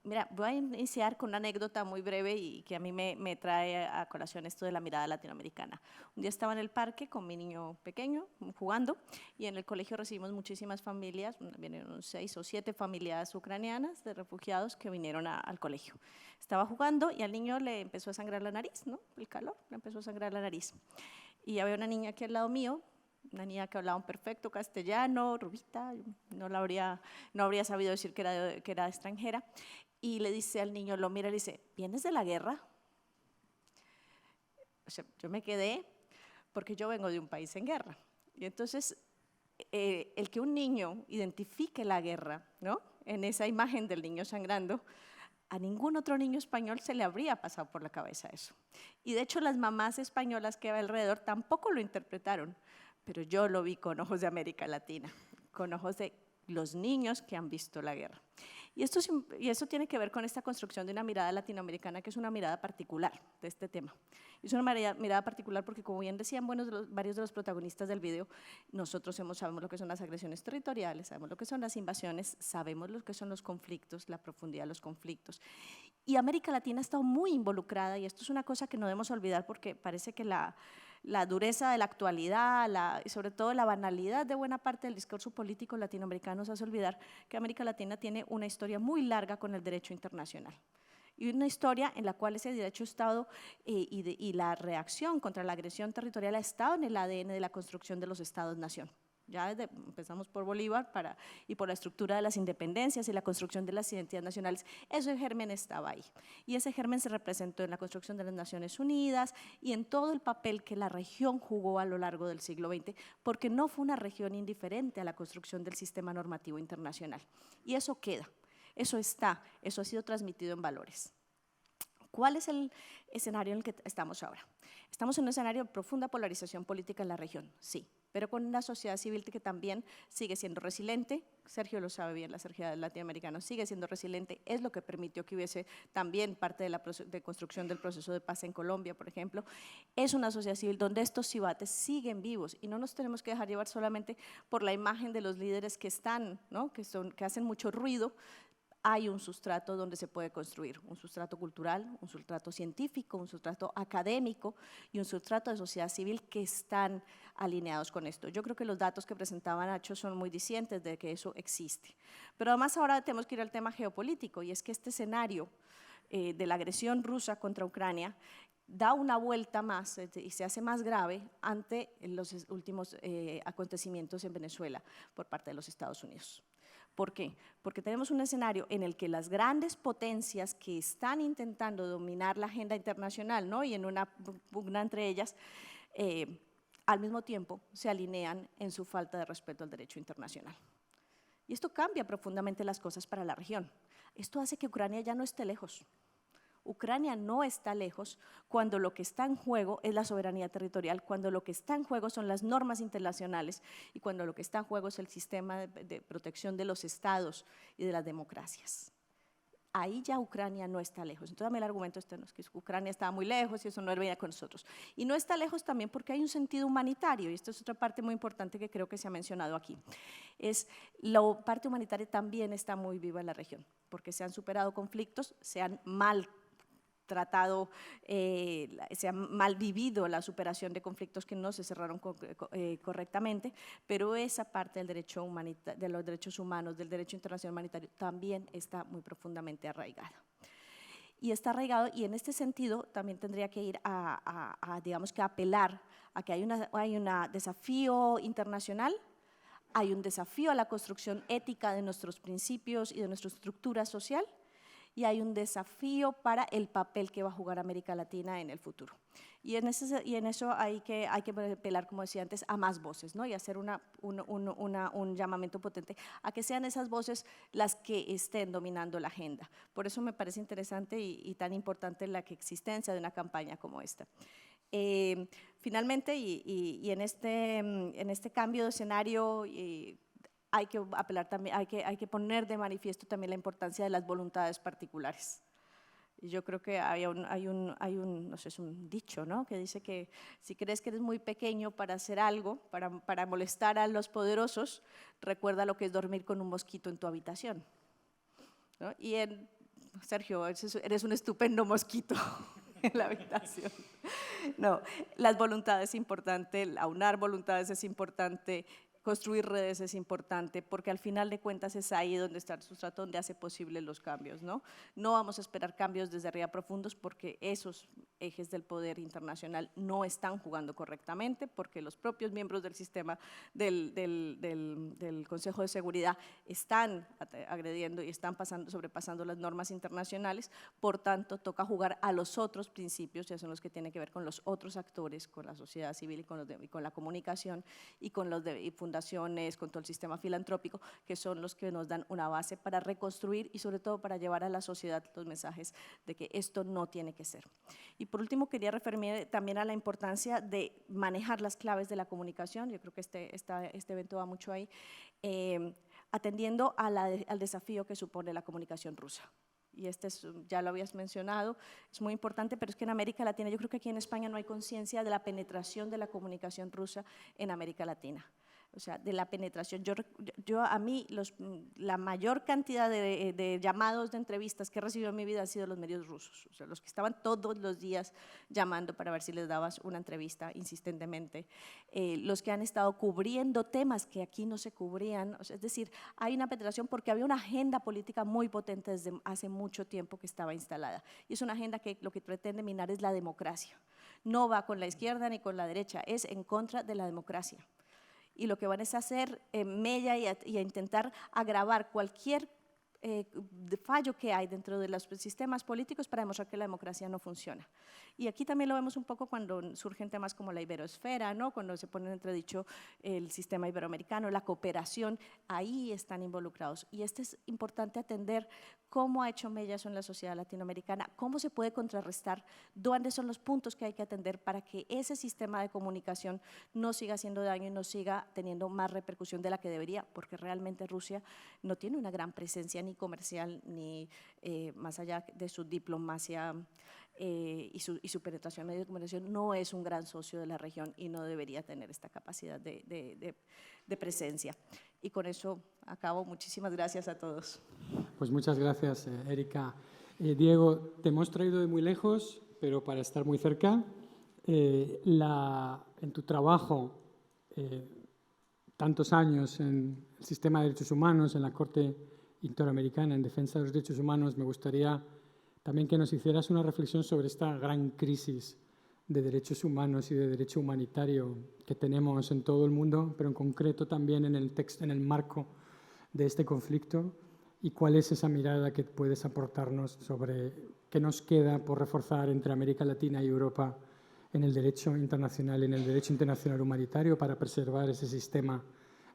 Mira, voy a iniciar con una anécdota muy breve y que a mí me trae a colación esto de la mirada latinoamericana. Un día estaba en el parque con mi niño pequeño jugando y en el colegio recibimos muchísimas familias, vinieron 6 o 7 familias ucranianas de refugiados que vinieron al colegio. Estaba jugando y al niño le empezó a sangrar la nariz, ¿no? El calor, le empezó a sangrar la nariz. Y había una niña aquí al lado mío, una niña que hablaba un perfecto castellano, rubita, no habría sabido decir que era extranjera, y le dice al niño, lo mira y le dice: ¿vienes de la guerra? O sea, yo me quedé porque yo vengo de un país en guerra. Y entonces, el que un niño identifique la guerra, ¿no?, en esa imagen del niño sangrando, a ningún otro niño español se le habría pasado por la cabeza eso. Y de hecho, las mamás españolas que había alrededor tampoco lo interpretaron, pero yo lo vi con ojos de América Latina, con ojos de los niños que han visto la guerra. Y eso tiene que ver con esta construcción de una mirada latinoamericana que es una mirada particular de este tema. Es una mirada particular porque, como bien decían varios de los protagonistas del video, nosotros sabemos lo que son las agresiones territoriales, sabemos lo que son las invasiones, sabemos lo que son los conflictos, la profundidad de los conflictos. Y América Latina ha estado muy involucrada, y esto es una cosa que no debemos olvidar porque parece que la dureza de la actualidad y sobre todo la banalidad de buena parte del discurso político latinoamericano nos hace olvidar que América Latina tiene una historia muy larga con el derecho internacional. Y una historia en la cual ese derecho ha estado y la reacción contra la agresión territorial ha estado en el ADN de la construcción de los Estados-nación. Ya empezamos por Bolívar y por la estructura de las independencias y la construcción de las identidades nacionales, ese germen estaba ahí. Y ese germen se representó en la construcción de las Naciones Unidas y en todo el papel que la región jugó a lo largo del siglo XX, porque no fue una región indiferente a la construcción del sistema normativo internacional. Y eso queda, eso ha sido transmitido en valores. ¿Cuál es el escenario en el que estamos ahora? Estamos en un escenario de profunda polarización política en la región, sí, pero con una sociedad civil que también sigue siendo resiliente. Sergio lo sabe bien, la sociedad latinoamericana sigue siendo resiliente, es lo que permitió que hubiese también parte de construcción del proceso de paz en Colombia, por ejemplo. Es una sociedad civil donde estos debates siguen vivos y no nos tenemos que dejar llevar solamente por la imagen de los líderes que están, ¿no?, que hacen mucho ruido. Hay un sustrato donde se puede construir, un sustrato cultural, un sustrato científico, un sustrato académico y un sustrato de sociedad civil que están alineados con esto. Yo creo que los datos que presentaba Nacho son muy dicientes de que eso existe. Pero además ahora tenemos que ir al tema geopolítico, y es que este escenario de la agresión rusa contra Ucrania da una vuelta más y se hace más grave ante los últimos acontecimientos en Venezuela por parte de los Estados Unidos. ¿Por qué? Porque tenemos un escenario en el que las grandes potencias que están intentando dominar la agenda internacional, ¿no?, y en una pugna entre ellas, al mismo tiempo se alinean en su falta de respeto al derecho internacional. Y esto cambia profundamente las cosas para la región. Esto hace que Ucrania ya no esté lejos. Ucrania no está lejos cuando lo que está en juego es la soberanía territorial, cuando lo que está en juego son las normas internacionales y cuando lo que está en juego es el sistema de protección de los estados y de las democracias. ahí ya Ucrania no está lejos. Entonces, a mí el argumento no es que Ucrania estaba muy lejos y eso no venía con nosotros. Y no está lejos también porque hay un sentido humanitario, y esto es otra parte muy importante que creo que se ha mencionado aquí. La parte humanitaria también está muy viva en la región, porque se han superado conflictos, se han mal tratado, se ha mal vivido la superación de conflictos que no se cerraron correctamente, pero esa parte del derecho de los derechos humanos, del derecho internacional humanitario, también está muy profundamente arraigada. Y está arraigado, y en este sentido también tendría que ir digamos que apelar a que hay un desafío internacional, hay un desafío a la construcción ética de nuestros principios y de nuestra estructura social, y hay un desafío para el papel que va a jugar América Latina en el futuro. Y en eso hay que apelar, como decía antes, a más voces, ¿no? Y hacer un llamamiento potente a que sean esas voces las que estén dominando la agenda. Por eso me parece interesante y tan importante la existencia de una campaña como esta. Finalmente, y en este cambio de escenario, hay que apelar también, hay que poner de manifiesto también la importancia de las voluntades particulares. Yo creo que no sé, es un dicho, ¿no?, que dice que si crees que eres muy pequeño para hacer algo, para molestar a los poderosos, recuerda lo que es dormir con un mosquito en tu habitación, ¿no? Y Sergio, eres un estupendo mosquito en la habitación. No, las voluntades es importante, aunar voluntades es importante, construir redes es importante, porque al final de cuentas es ahí donde está el sustrato, donde hace posible los cambios, ¿no? No vamos a esperar cambios desde arriba profundos porque esos ejes del poder internacional no están jugando correctamente, porque los propios miembros del sistema del Consejo de Seguridad están agrediendo y están sobrepasando las normas internacionales. Por tanto, toca jugar a los otros principios, ya son los que tienen que ver con los otros actores, con la sociedad civil y con la comunicación y con los fundaciones, con todo el sistema filantrópico, que son los que nos dan una base para reconstruir y sobre todo para llevar a la sociedad los mensajes de que esto no tiene que ser. Y por último, quería referirme también a la importancia de manejar las claves de la comunicación. Yo creo que este evento va mucho ahí, atendiendo al desafío que supone la comunicación rusa. Y ya lo habías mencionado, es muy importante, pero es que en América Latina, yo creo que aquí en España no hay conciencia de la penetración de la comunicación rusa en América Latina. O sea, de la penetración. A mí, la mayor cantidad de llamados, de entrevistas que he recibido en mi vida han sido los medios rusos, o sea, los que estaban todos los días llamando para ver si les dabas una entrevista insistentemente, los que han estado cubriendo temas que aquí no se cubrían, o sea, es decir, hay una penetración porque había una agenda política muy potente desde hace mucho tiempo que estaba instalada, y es una agenda que lo que pretende minar es la democracia. No va con la izquierda ni con la derecha, es en contra de la democracia. Y lo que van es a hacer mella y a intentar agravar cualquier fallo que hay dentro de los sistemas políticos para demostrar que la democracia no funciona. Y aquí también lo vemos un poco cuando surgen temas como la iberoesfera, ¿no?, cuando se pone en entredicho el sistema iberoamericano, la cooperación, ahí están involucrados. Y es importante atender cómo ha hecho mella eso en la sociedad latinoamericana, cómo se puede contrarrestar, dónde son los puntos que hay que atender para que ese sistema de comunicación no siga haciendo daño y no siga teniendo más repercusión de la que debería, porque realmente Rusia no tiene una gran presencia ni comercial ni más allá de su diplomacia y su penetración en medios de comunicación, no es un gran socio de la región y no debería tener esta capacidad de presencia. Y con eso acabo. Muchísimas gracias a todos. Pues muchas gracias, Erika. Diego, te hemos traído de muy lejos, pero para estar muy cerca. En tu trabajo, tantos años en el sistema de derechos humanos, en la Corte Interamericana en defensa de los derechos humanos, me gustaría también que nos hicieras una reflexión sobre esta gran crisis de derechos humanos y de derecho humanitario que tenemos en todo el mundo, pero en concreto también en el marco de este conflicto, y cuál es esa mirada que puedes aportarnos sobre qué nos queda por reforzar entre América Latina y Europa en el derecho internacional, en el derecho internacional humanitario para preservar ese sistema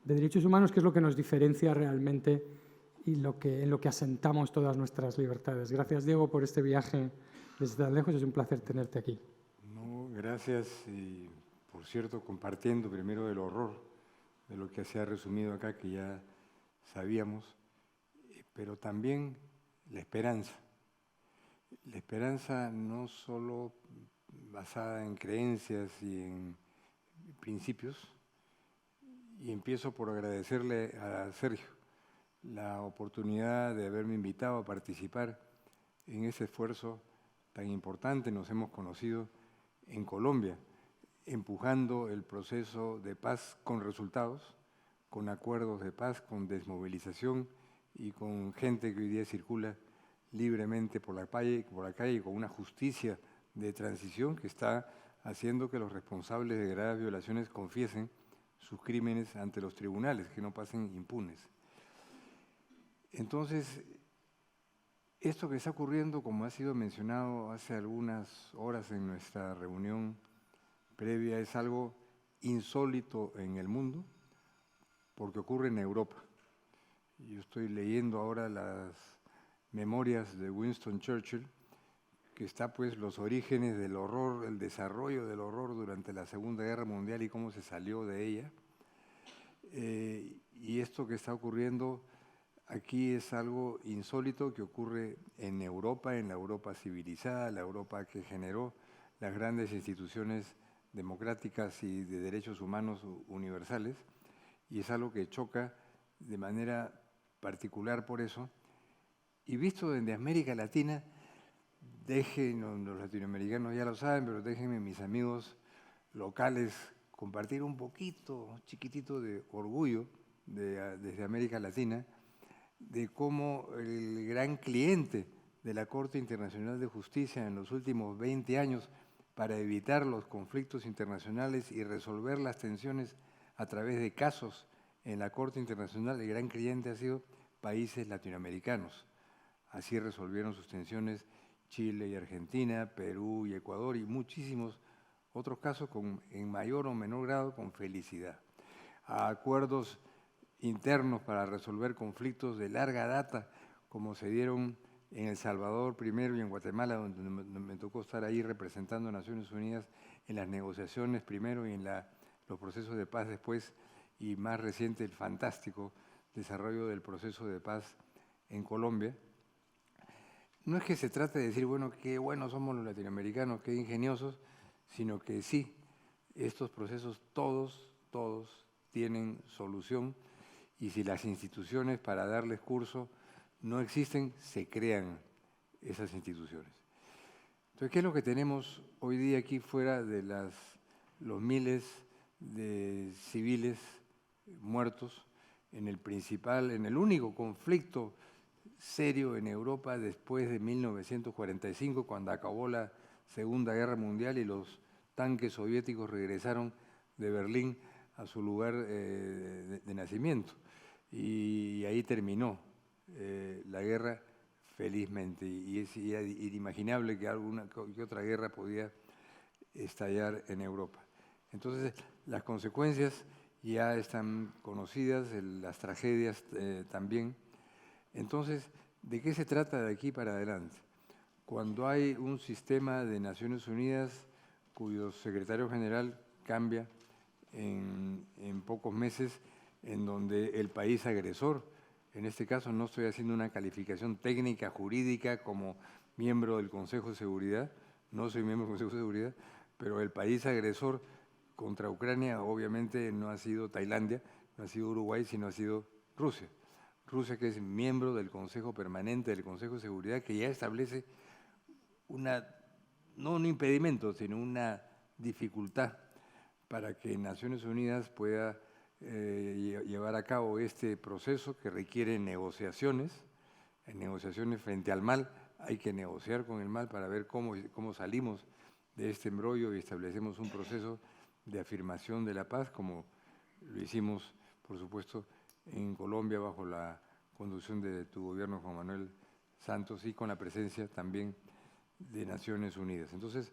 de derechos humanos, que es lo que nos diferencia realmente y en lo que asentamos todas nuestras libertades. Gracias, Diego, por este viaje desde tan lejos. Es un placer tenerte aquí. No, gracias. Y, por cierto, compartiendo primero el horror de lo que se ha resumido acá, que ya sabíamos, pero también la esperanza. La esperanza no solo basada en creencias y en principios, y empiezo por agradecerle a Sergio la oportunidad de haberme invitado a participar en ese esfuerzo tan importante. Nos hemos conocido en Colombia, empujando el proceso de paz con resultados, con acuerdos de paz, con desmovilización y con gente que hoy día circula libremente por la calle con una justicia de transición que está haciendo que los responsables de graves violaciones confiesen sus crímenes ante los tribunales, que no pasen impunes. Entonces, esto que está ocurriendo, como ha sido mencionado hace algunas horas en nuestra reunión previa, es algo insólito en el mundo, porque ocurre en Europa. Yo estoy leyendo ahora las memorias de Winston Churchill, que está pues los orígenes del horror, el desarrollo del horror durante la Segunda Guerra Mundial y cómo se salió de ella. Y esto que está ocurriendo aquí es algo insólito que ocurre en Europa, en la Europa civilizada, la Europa que generó las grandes instituciones democráticas y de derechos humanos universales, y es algo que choca de manera particular por eso. Y visto desde América Latina, los latinoamericanos ya lo saben, pero déjenme, mis amigos locales, compartir un poquito, chiquitito, de orgullo desde América Latina, de cómo el gran cliente de la Corte Internacional de Justicia en los últimos 20 años para evitar los conflictos internacionales y resolver las tensiones a través de casos en la Corte Internacional, el gran cliente ha sido países latinoamericanos. Así resolvieron sus tensiones Chile y Argentina, Perú y Ecuador, y muchísimos otros casos en mayor o menor grado con felicidad. A acuerdos internos para resolver conflictos de larga data, como se dieron en El Salvador primero y en Guatemala, donde me tocó estar ahí representando a Naciones Unidas en las negociaciones primero y en los procesos de paz después, y más reciente el fantástico desarrollo del proceso de paz en Colombia. No es que se trate de decir, bueno, qué buenos somos los latinoamericanos, qué ingeniosos, sino que sí, estos procesos todos tienen solución, y si las instituciones para darles curso no existen, se crean esas instituciones. Entonces, ¿qué es lo que tenemos hoy día aquí fuera de los miles de civiles muertos en el único conflicto serio en Europa después de 1945, cuando acabó la Segunda Guerra Mundial y los tanques soviéticos regresaron de Berlín a su lugar de nacimiento? Y ahí terminó la guerra felizmente, y es inimaginable que otra guerra podía estallar en Europa. Entonces, las consecuencias ya están conocidas, las tragedias también. Entonces, ¿de qué se trata de aquí para adelante? Cuando hay un sistema de Naciones Unidas cuyo secretario general cambia en pocos meses, en donde el país agresor, en este caso no estoy haciendo una calificación técnica, jurídica, como miembro del Consejo de Seguridad, no soy miembro del Consejo de Seguridad, pero el país agresor contra Ucrania obviamente no ha sido Tailandia, no ha sido Uruguay, sino ha sido Rusia. Rusia, que es miembro del Consejo Permanente del Consejo de Seguridad, que ya establece no un impedimento, sino una dificultad para que Naciones Unidas pueda llevar a cabo este proceso que requiere negociaciones frente al mal. Hay que negociar con el mal para ver cómo salimos de este embrollo y establecemos un proceso de afirmación de la paz, como lo hicimos, por supuesto, en Colombia bajo la conducción de tu gobierno, Juan Manuel Santos, y con la presencia también de Naciones Unidas. Entonces,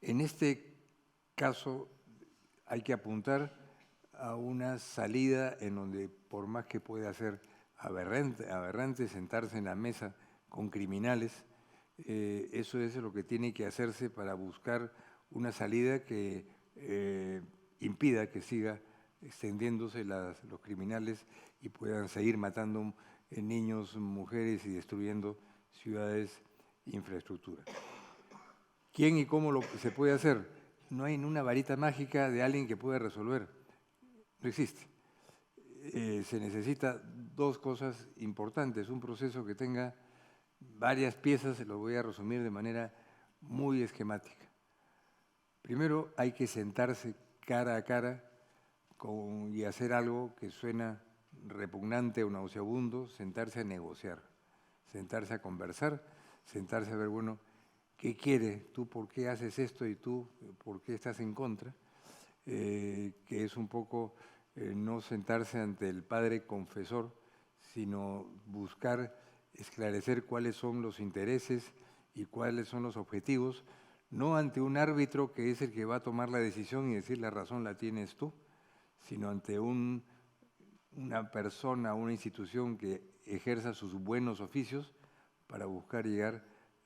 en este caso hay que apuntar a una salida en donde, por más que pueda ser aberrante sentarse en la mesa con criminales, eso es lo que tiene que hacerse para buscar una salida que impida que siga extendiéndose los criminales y puedan seguir matando niños, mujeres y destruyendo ciudades e infraestructura. ¿Quién y cómo se puede hacer? No hay una varita mágica de alguien que pueda resolver. No existe. Se necesita dos cosas importantes. Un proceso que tenga varias piezas, lo voy a resumir de manera muy esquemática. Primero, hay que sentarse cara a cara y hacer algo que suena repugnante o nauseabundo, sentarse a negociar, sentarse a conversar, sentarse a ver, bueno, ¿qué quiere? ¿Tú por qué haces esto y tú por qué estás en contra? Que es un poco no sentarse ante el padre confesor, sino buscar esclarecer cuáles son los intereses y cuáles son los objetivos, no ante un árbitro que es el que va a tomar la decisión y decir la razón la tienes tú, sino ante una persona, una institución que ejerza sus buenos oficios para buscar llegar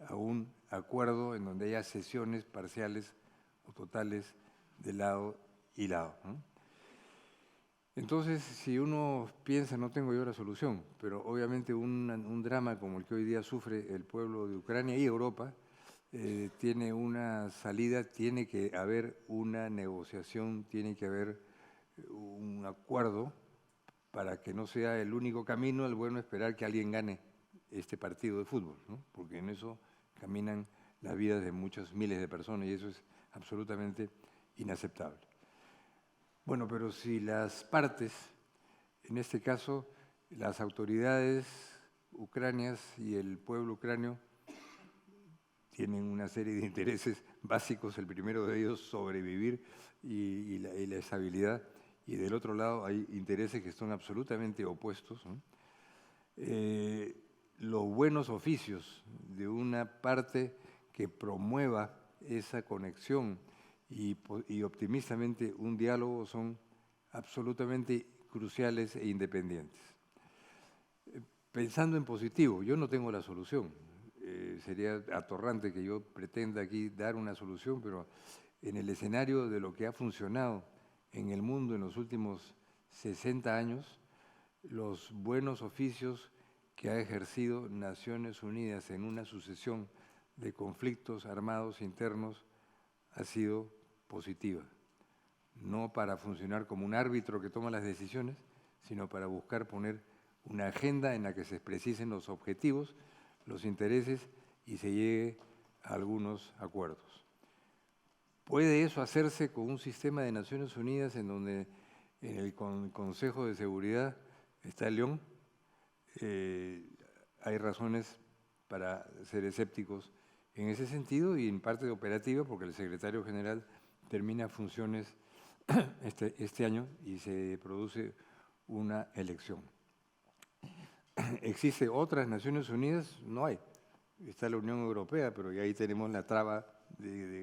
a un acuerdo en donde haya sesiones parciales o totales de lado y lado, ¿no? Entonces, si uno piensa, no tengo yo la solución, pero obviamente un drama como el que hoy día sufre el pueblo de Ucrania y Europa tiene una salida, tiene que haber una negociación, tiene que haber un acuerdo para que no sea el único camino, el bueno esperar que alguien gane este partido de fútbol, ¿no? Porque en eso caminan las vidas de muchas miles de personas y eso es absolutamente inaceptable. Bueno, pero si las partes, en este caso las autoridades ucranianas y el pueblo ucranio, tienen una serie de intereses básicos, el primero de ellos sobrevivir y la estabilidad, y del otro lado hay intereses que son absolutamente opuestos, ¿no? Los buenos oficios de una parte que promueva esa conexión y optimistamente un diálogo son absolutamente cruciales e independientes. Pensando en positivo, yo no tengo la solución. Sería atorrante que yo pretenda aquí dar una solución, pero en el escenario de lo que ha funcionado en el mundo en los últimos 60 años, los buenos oficios que ha ejercido Naciones Unidas en una sucesión de conflictos armados internos ha sido positiva, no para funcionar como un árbitro que toma las decisiones, sino para buscar poner una agenda en la que se precisen los objetivos, los intereses y se llegue a algunos acuerdos. ¿Puede eso hacerse con un sistema de Naciones Unidas en donde en el Consejo de Seguridad está el león? Hay razones para ser escépticos en ese sentido y en parte operativa, porque el secretario general termina funciones este año y se produce una elección. ¿Existe otras Naciones Unidas? No hay. Está la Unión Europea, pero ya ahí tenemos la traba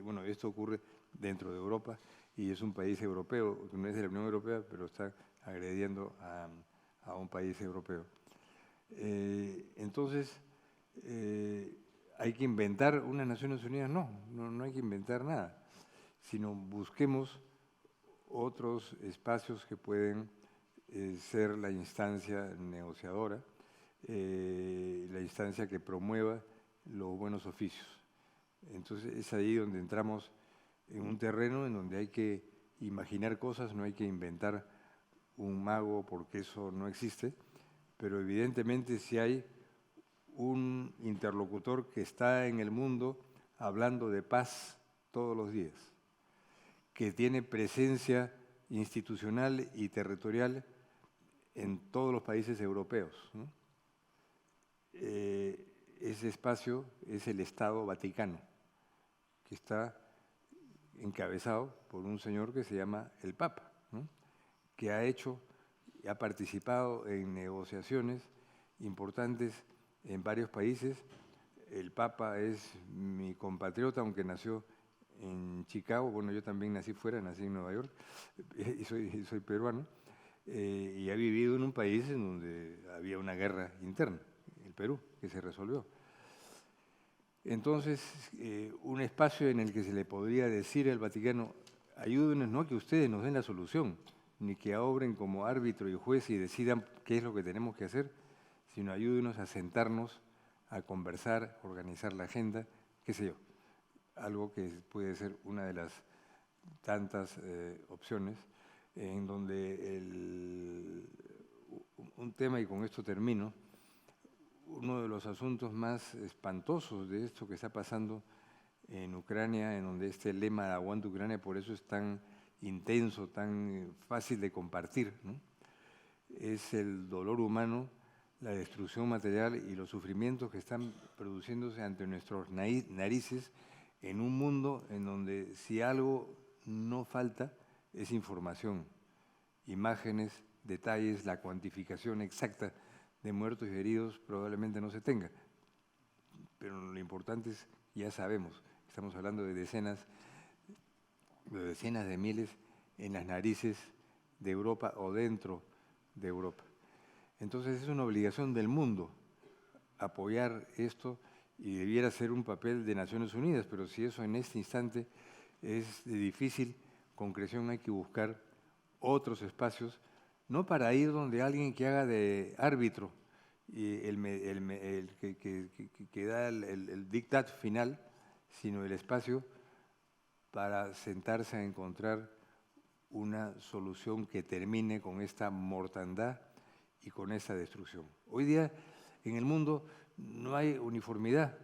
bueno, esto ocurre dentro de Europa y es un país europeo, no es de la Unión Europea, pero está agrediendo a un país europeo. Entonces, ¿hay que inventar unas Naciones Unidas? No hay que inventar nada, sino busquemos otros espacios que pueden ser la instancia negociadora, la instancia que promueva los buenos oficios. Entonces es ahí donde entramos en un terreno en donde hay que imaginar cosas, no hay que inventar un mago porque eso no existe, pero evidentemente si hay un interlocutor que está en el mundo hablando de paz todos los días, que tiene presencia institucional y territorial en todos los países europeos, ¿no? Ese espacio es el Estado Vaticano, que está encabezado por un señor que se llama el Papa, ¿no? Que ha participado en negociaciones importantes en varios países. El Papa es mi compatriota, aunque nació en Chicago. Bueno, yo también nací en Nueva York, y soy peruano, y ha vivido en un país en donde había una guerra interna, el Perú, que se resolvió. Entonces, un espacio en el que se le podría decir al Vaticano, ayúdenos, no que ustedes nos den la solución, ni que obren como árbitro y juez y decidan qué es lo que tenemos que hacer, sino ayúdenos a sentarnos, a conversar, organizar la agenda, qué sé yo, algo que puede ser una de las tantas opciones, en donde un tema, y con esto termino, uno de los asuntos más espantosos de esto que está pasando en Ucrania, en donde este lema de Aguanta Ucrania, por eso es tan intenso, tan fácil de compartir, ¿no? Es el dolor humano, la destrucción material y los sufrimientos que están produciéndose ante nuestras narices en un mundo en donde si algo no falta es información, imágenes, detalles, la cuantificación exacta de muertos y heridos probablemente no se tenga. Pero lo importante es, ya sabemos, estamos hablando de decenas de miles en las narices de Europa o dentro de Europa. Entonces es una obligación del mundo apoyar esto y debiera ser un papel de Naciones Unidas, pero si eso en este instante es de difícil concreción, hay que buscar otros espacios, no para ir donde alguien que haga de árbitro y el que da el dictat final, sino el espacio para sentarse a encontrar una solución que termine con esta mortandad y con esta destrucción. Hoy día en el mundo no hay uniformidad,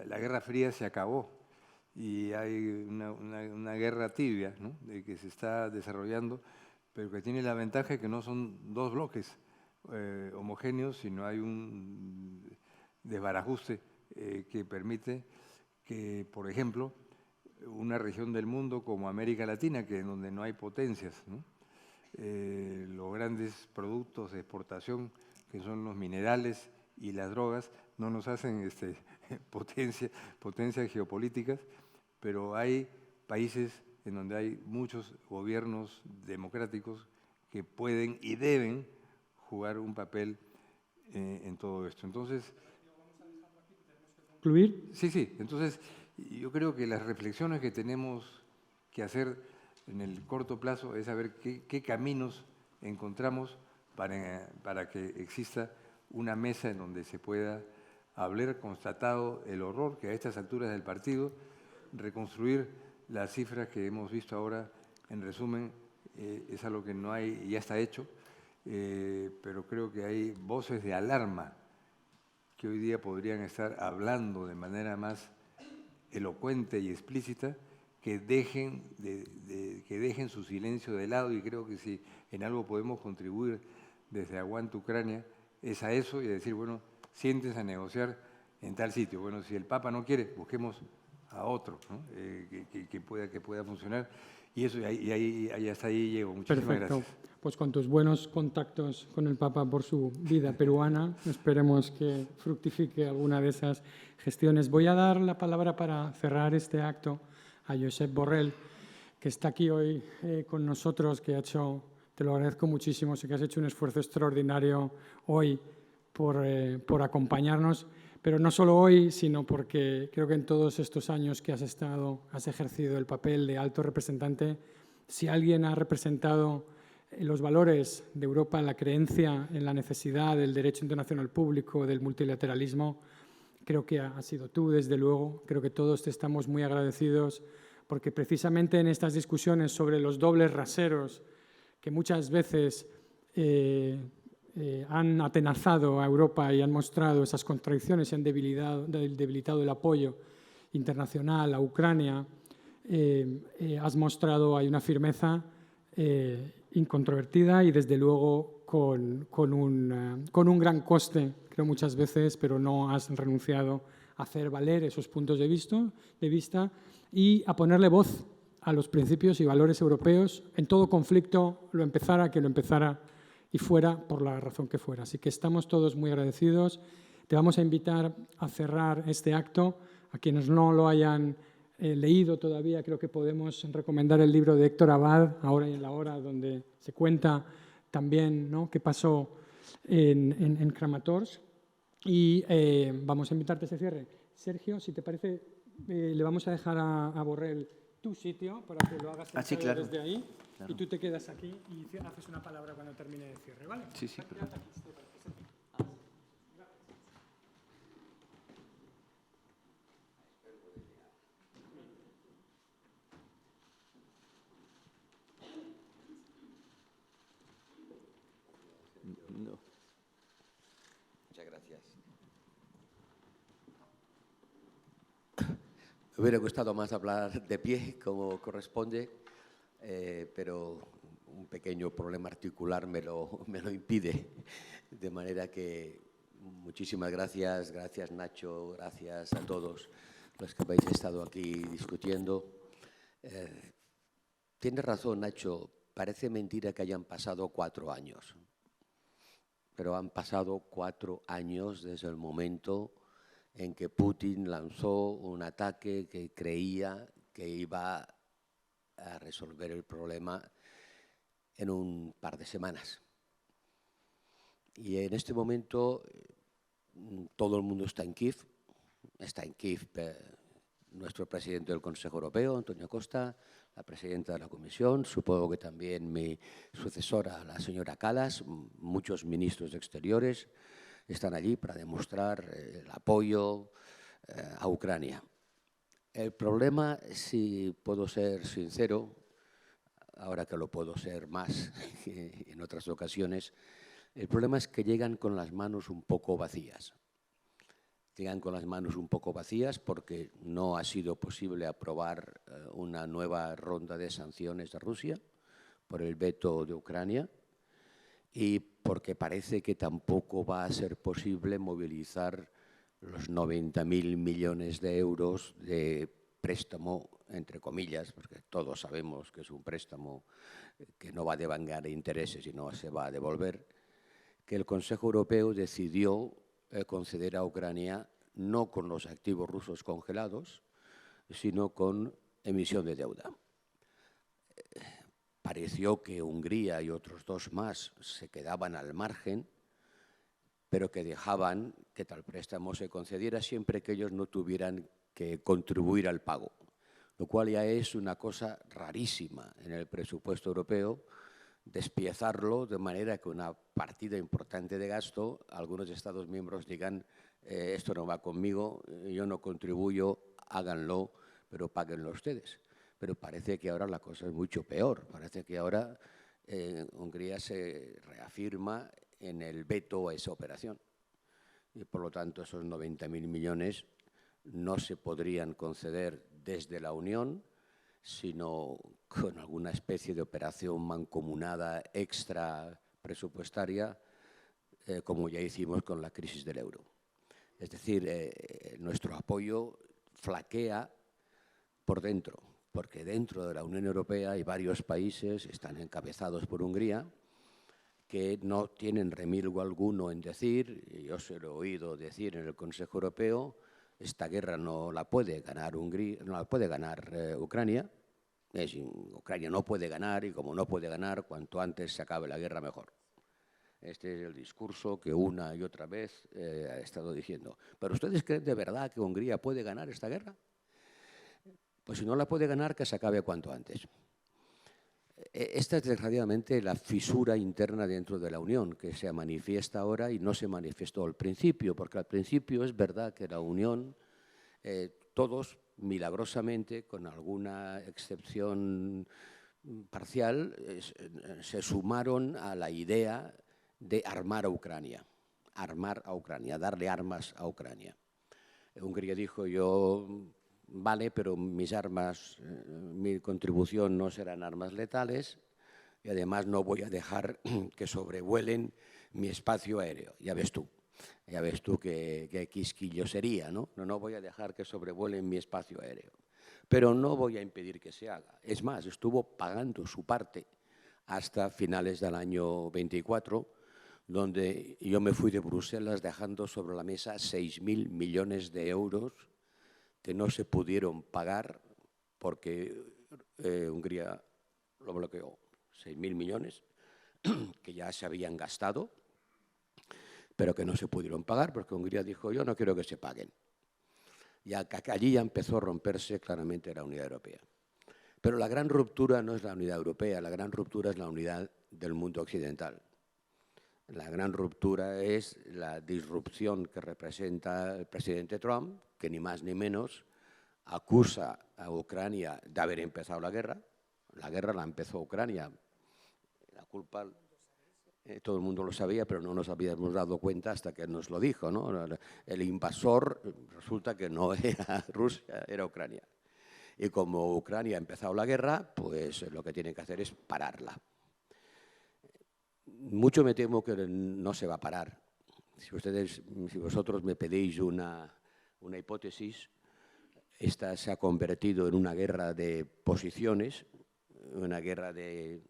la Guerra Fría se acabó y hay una guerra tibia, ¿no?, de que se está desarrollando, pero que tiene la ventaja de que no son dos bloques homogéneos, sino hay un desbarajuste que permite que, por ejemplo, una región del mundo como América Latina, que donde no hay potencias, ¿no?, los grandes productos de exportación, que son los minerales y las drogas, no nos hacen potencias geopolíticas, pero hay países en donde hay muchos gobiernos democráticos que pueden y deben jugar un papel en todo esto. Entonces, ¿concluir? Sí. Entonces, yo creo que las reflexiones que tenemos que hacer en el corto plazo es saber qué caminos encontramos para que exista una mesa en donde se pueda haber constatado el horror que a estas alturas del partido, reconstruir las cifras que hemos visto ahora, en resumen, es algo que no hay, ya está hecho, pero creo que hay voces de alarma que hoy día podrían estar hablando de manera más elocuente y explícita, que dejen su silencio de lado, y creo que si en algo podemos contribuir desde Aguanta Ucrania es a eso y a decir, bueno, siéntense a negociar en tal sitio. Bueno, si el Papa no quiere, busquemos a otro, ¿no?, que pueda funcionar, y eso y hasta ahí llego. Muchísimas gracias. Pues con tus buenos contactos con el Papa por su vida peruana, esperemos que fructifique alguna de esas gestiones. Voy a dar la palabra para cerrar este acto a Josep Borrell, que está aquí hoy con nosotros, que ha hecho, te lo agradezco muchísimo, sé que has hecho un esfuerzo extraordinario hoy por acompañarnos, pero no solo hoy, sino porque creo que en todos estos años que has ejercido el papel de alto representante, si alguien ha representado los valores de Europa, la creencia en la necesidad del derecho internacional público, del multilateralismo, creo que has sido tú, desde luego. Creo que todos te estamos muy agradecidos porque precisamente en estas discusiones sobre los dobles raseros que muchas veces han atenazado a Europa y han mostrado esas contradicciones y han debilitado el apoyo internacional a Ucrania, has mostrado hay una firmeza incontrovertida y desde luego con un gran coste, creo muchas veces, pero no has renunciado a hacer valer esos puntos de vista y a ponerle voz a los principios y valores europeos en todo conflicto, lo empezara y fuera por la razón que fuera. Así que estamos todos muy agradecidos. Te vamos a invitar a cerrar este acto. A quienes no lo hayan leído todavía, creo que podemos recomendar el libro de Héctor Abad, Ahora y en la hora, donde se cuenta también, ¿no?, qué pasó en Kramatorsk. Y vamos a invitarte a ese cierre. Sergio, si te parece, le vamos a dejar a Borrell tu sitio para que lo hagas sí, claro. desde ahí, Claro. y tú te quedas aquí y haces una palabra cuando termine de cierre, ¿vale? Sí, sí. No. Muchas gracias. Me hubiera gustado más hablar de pie, como corresponde, pero un pequeño problema articular me lo impide. De manera que muchísimas gracias, gracias Nacho, gracias a todos los que habéis estado aquí discutiendo. Tienes razón, Nacho, parece mentira que hayan pasado 4 años. Pero han pasado 4 años desde el momento en que Putin lanzó un ataque que creía que iba a resolver el problema en un par de semanas. Y en este momento todo el mundo está en Kiev. Está en Kiev nuestro presidente del Consejo Europeo, Antonio Costa, la presidenta de la Comisión, supongo que también mi sucesora, la señora Kallas, muchos ministros de Exteriores están allí para demostrar el apoyo a Ucrania. El problema, si puedo ser sincero, ahora que lo puedo ser más que en otras ocasiones, el problema es que llegan con las manos un poco vacías. Llegan con las manos un poco vacías porque no ha sido posible aprobar una nueva ronda de sanciones de Rusia por el veto de Ucrania y porque parece que tampoco va a ser posible movilizar los 90.000 millones de euros de préstamo, entre comillas, porque todos sabemos que es un préstamo que no va a devengar intereses y no se va a devolver, que el Consejo Europeo decidió conceder a Ucrania no con los activos rusos congelados, sino con emisión de deuda. Pareció que Hungría y otros 2 más se quedaban al margen, pero que dejaban que tal préstamo se concediera siempre que ellos no tuvieran que contribuir al pago, lo cual ya es una cosa rarísima en el presupuesto europeo, despiezarlo de manera que una partida importante de gasto, algunos Estados miembros digan esto no va conmigo, yo no contribuyo, háganlo, pero páguenlo ustedes. Pero parece que ahora la cosa es mucho peor, parece que ahora Hungría se reafirma en el veto a esa operación y por lo tanto esos 90.000 millones no se podrían conceder desde la Unión, sino con alguna especie de operación mancomunada extra presupuestaria, como ya hicimos con la crisis del euro. Es decir, nuestro apoyo flaquea por dentro, porque dentro de la Unión Europea hay varios países, están encabezados por Hungría, que no tienen remilgo alguno en decir, y yo se lo he oído decir en el Consejo Europeo, esta guerra no la puede ganar Ucrania, Ucrania no puede ganar y como no puede ganar, cuanto antes se acabe la guerra mejor. Este es el discurso que una y otra vez ha estado diciendo. ¿Pero ustedes creen de verdad que Hungría puede ganar esta guerra? Pues si no la puede ganar, que se acabe cuanto antes. Esta es desgraciadamente la fisura interna dentro de la Unión, que se manifiesta ahora y no se manifestó al principio, porque al principio es verdad que la Unión, todos milagrosamente, con alguna excepción parcial, se sumaron a la idea de armar a Ucrania, darle armas a Ucrania. Hungría dijo, vale, pero mis armas, mi contribución no serán armas letales y además no voy a dejar que sobrevuelen mi espacio aéreo. Ya ves tú qué quisquillo sería, ¿no? No voy a dejar que sobrevuelen mi espacio aéreo. Pero no voy a impedir que se haga. Es más, estuvo pagando su parte hasta finales del año 24, donde yo me fui de Bruselas dejando sobre la mesa 6.000 millones de euros que no se pudieron pagar porque Hungría lo bloqueó. 6.000 millones que ya se habían gastado, pero que no se pudieron pagar porque Hungría dijo, yo no quiero que se paguen. Y allí ya empezó a romperse claramente la Unión Europea. Pero la gran ruptura no es la unidad europea, la gran ruptura es la unidad del mundo occidental. La gran ruptura es la disrupción que representa el presidente Trump, que ni más ni menos acusa a Ucrania de haber empezado la guerra. La guerra la empezó Ucrania. La culpa, todo el mundo lo sabía, pero no nos habíamos dado cuenta hasta que nos lo dijo, ¿no? El invasor resulta que no era Rusia, era Ucrania. Y como Ucrania ha empezado la guerra, pues lo que tiene que hacer es pararla. Mucho me temo que no se va a parar. Si vosotros me pedís una hipótesis, esta se ha convertido en una guerra de posiciones, una guerra de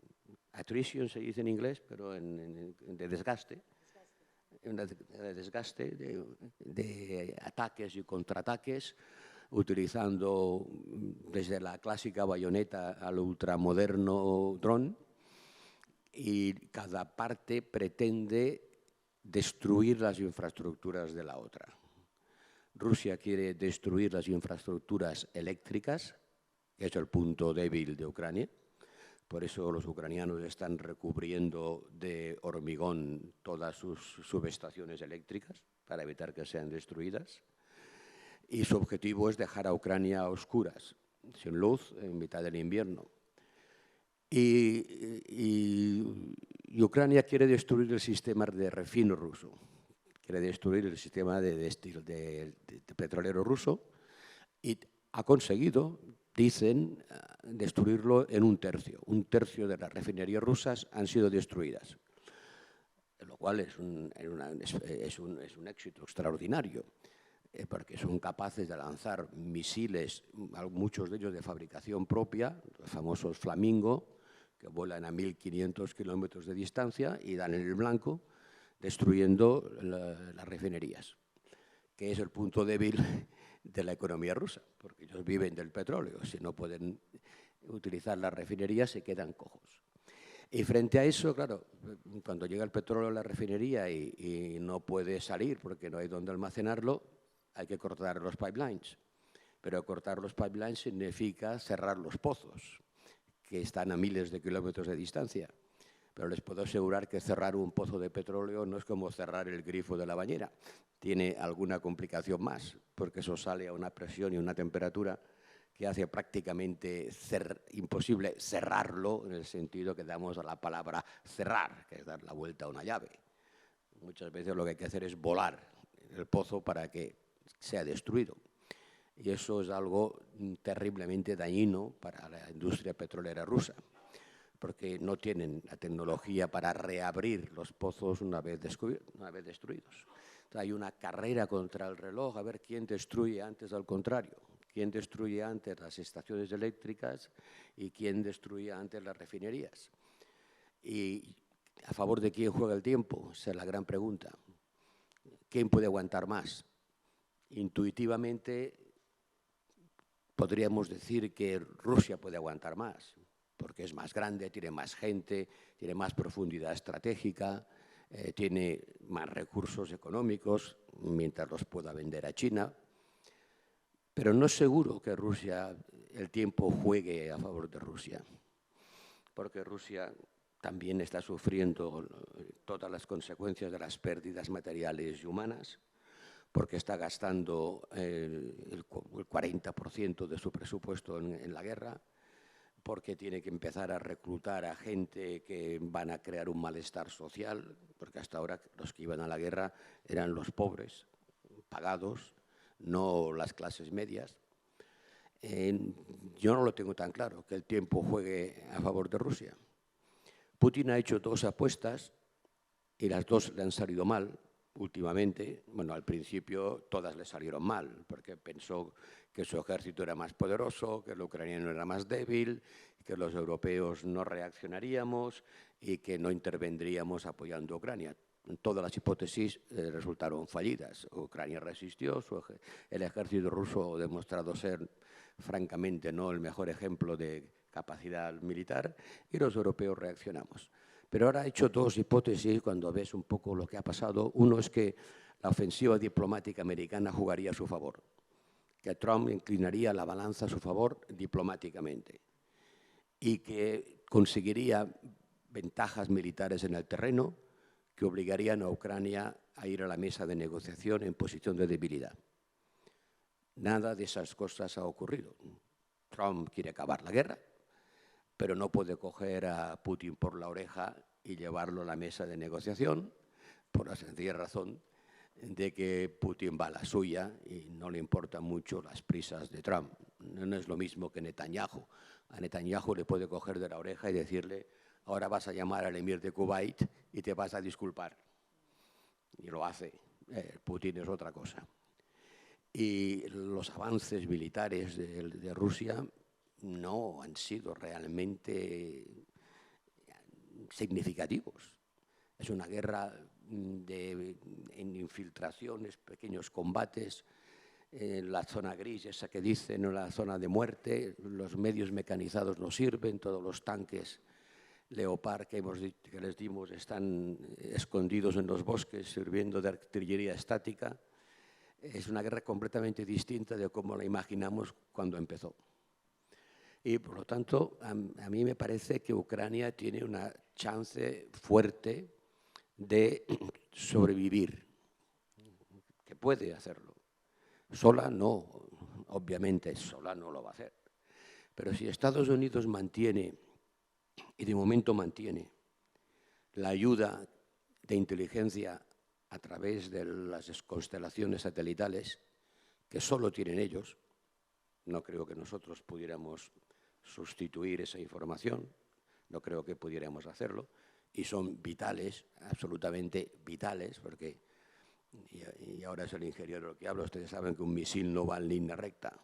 attrition, se dice en inglés, pero de desgaste, de ataques y contraataques, utilizando desde la clásica bayoneta al ultramoderno dron, y cada parte pretende destruir las infraestructuras de la otra. Rusia quiere destruir las infraestructuras eléctricas, que es el punto débil de Ucrania. Por eso los ucranianos están recubriendo de hormigón todas sus subestaciones eléctricas para evitar que sean destruidas. Y su objetivo es dejar a Ucrania a oscuras, sin luz, en mitad del invierno. Y Ucrania quiere destruir el sistema de refino ruso, quiere destruir el sistema de petrolero ruso y ha conseguido, dicen, destruirlo en un tercio. Un tercio de las refinerías rusas han sido destruidas, lo cual es un éxito extraordinario, porque son capaces de lanzar misiles, muchos de ellos de fabricación propia, los famosos Flamingo, que vuelan a 1.500 kilómetros de distancia y dan en el blanco, destruyendo las refinerías, que es el punto débil de la economía rusa, porque ellos viven del petróleo. Si no pueden utilizar las refinerías, se quedan cojos. Y frente a eso, claro, cuando llega el petróleo a la refinería y no puede salir porque no hay dónde almacenarlo, hay que cortar los pipelines. Pero cortar los pipelines significa cerrar los pozos, que están a miles de kilómetros de distancia. Pero les puedo asegurar que cerrar un pozo de petróleo no es como cerrar el grifo de la bañera. Tiene alguna complicación más, porque eso sale a una presión y una temperatura que hace prácticamente imposible cerrarlo, en el sentido que damos a la palabra cerrar, que es dar la vuelta a una llave. Muchas veces lo que hay que hacer es volar el pozo para que sea destruido. Y eso es algo terriblemente dañino para la industria petrolera rusa, porque no tienen la tecnología para reabrir los pozos una vez destruidos. Entonces, hay una carrera contra el reloj, a ver quién destruye antes, al contrario, quién destruye antes las estaciones eléctricas y quién destruye antes las refinerías. ¿Y a favor de quién juega el tiempo? Esa es la gran pregunta. ¿Quién puede aguantar más? Intuitivamente podríamos decir que Rusia puede aguantar más, porque es más grande, tiene más gente, tiene más profundidad estratégica, tiene más recursos económicos, mientras los pueda vender a China. Pero no es seguro que el tiempo juegue a favor de Rusia, porque Rusia también está sufriendo todas las consecuencias de las pérdidas materiales y humanas, porque está gastando el 40% de su presupuesto en la guerra, porque tiene que empezar a reclutar a gente que van a crear un malestar social, porque hasta ahora los que iban a la guerra eran los pobres, pagados, no las clases medias. Yo no lo tengo tan claro, que el tiempo juegue a favor de Rusia. Putin ha hecho dos apuestas y las dos le han salido mal. Últimamente, bueno, al principio todas le salieron mal, porque pensó que su ejército era más poderoso, que el ucraniano era más débil, que los europeos no reaccionaríamos y que no intervendríamos apoyando a Ucrania. Todas las hipótesis resultaron fallidas. Ucrania resistió, el ejército ruso ha demostrado ser, francamente, no el mejor ejemplo de capacidad militar, y los europeos reaccionamos. Pero ahora he hecho dos hipótesis cuando ves un poco lo que ha pasado. Uno es que la ofensiva diplomática americana jugaría a su favor, que Trump inclinaría la balanza a su favor diplomáticamente. y que conseguiría ventajas militares en el terreno que obligarían a Ucrania a ir a la mesa de negociación en posición de debilidad. Nada de esas cosas ha ocurrido. Trump quiere acabar la guerra, pero no puede coger a Putin por la oreja y llevarlo a la mesa de negociación por la sencilla razón de que Putin va a la suya y no le importan mucho las prisas de Trump. No es lo mismo que Netanyahu. A Netanyahu le puede coger de la oreja y decirle: ahora vas a llamar al emir de Kuwait y te vas a disculpar. Y lo hace. Putin es otra cosa. Y los avances militares de Rusia no han sido realmente significativos. Es una guerra en infiltraciones, pequeños combates, en la zona gris, esa que dicen, en la zona de muerte. Los medios mecanizados no sirven, todos los tanques Leopard que les dimos están escondidos en los bosques sirviendo de artillería estática. Es una guerra completamente distinta de cómo la imaginamos cuando empezó. Y por lo tanto, a mí me parece que Ucrania tiene una chance fuerte de sobrevivir, que puede hacerlo. Sola no, obviamente sola no lo va a hacer. Pero si Estados Unidos mantiene, y de momento mantiene, la ayuda de inteligencia a través de las constelaciones satelitales, que solo tienen ellos, no creo que nosotros pudiéramos sustituir esa información, no creo que pudiéramos hacerlo, y son vitales, absolutamente vitales, porque, y ahora es el ingeniero lo que habla, ustedes saben que un misil no va en línea recta.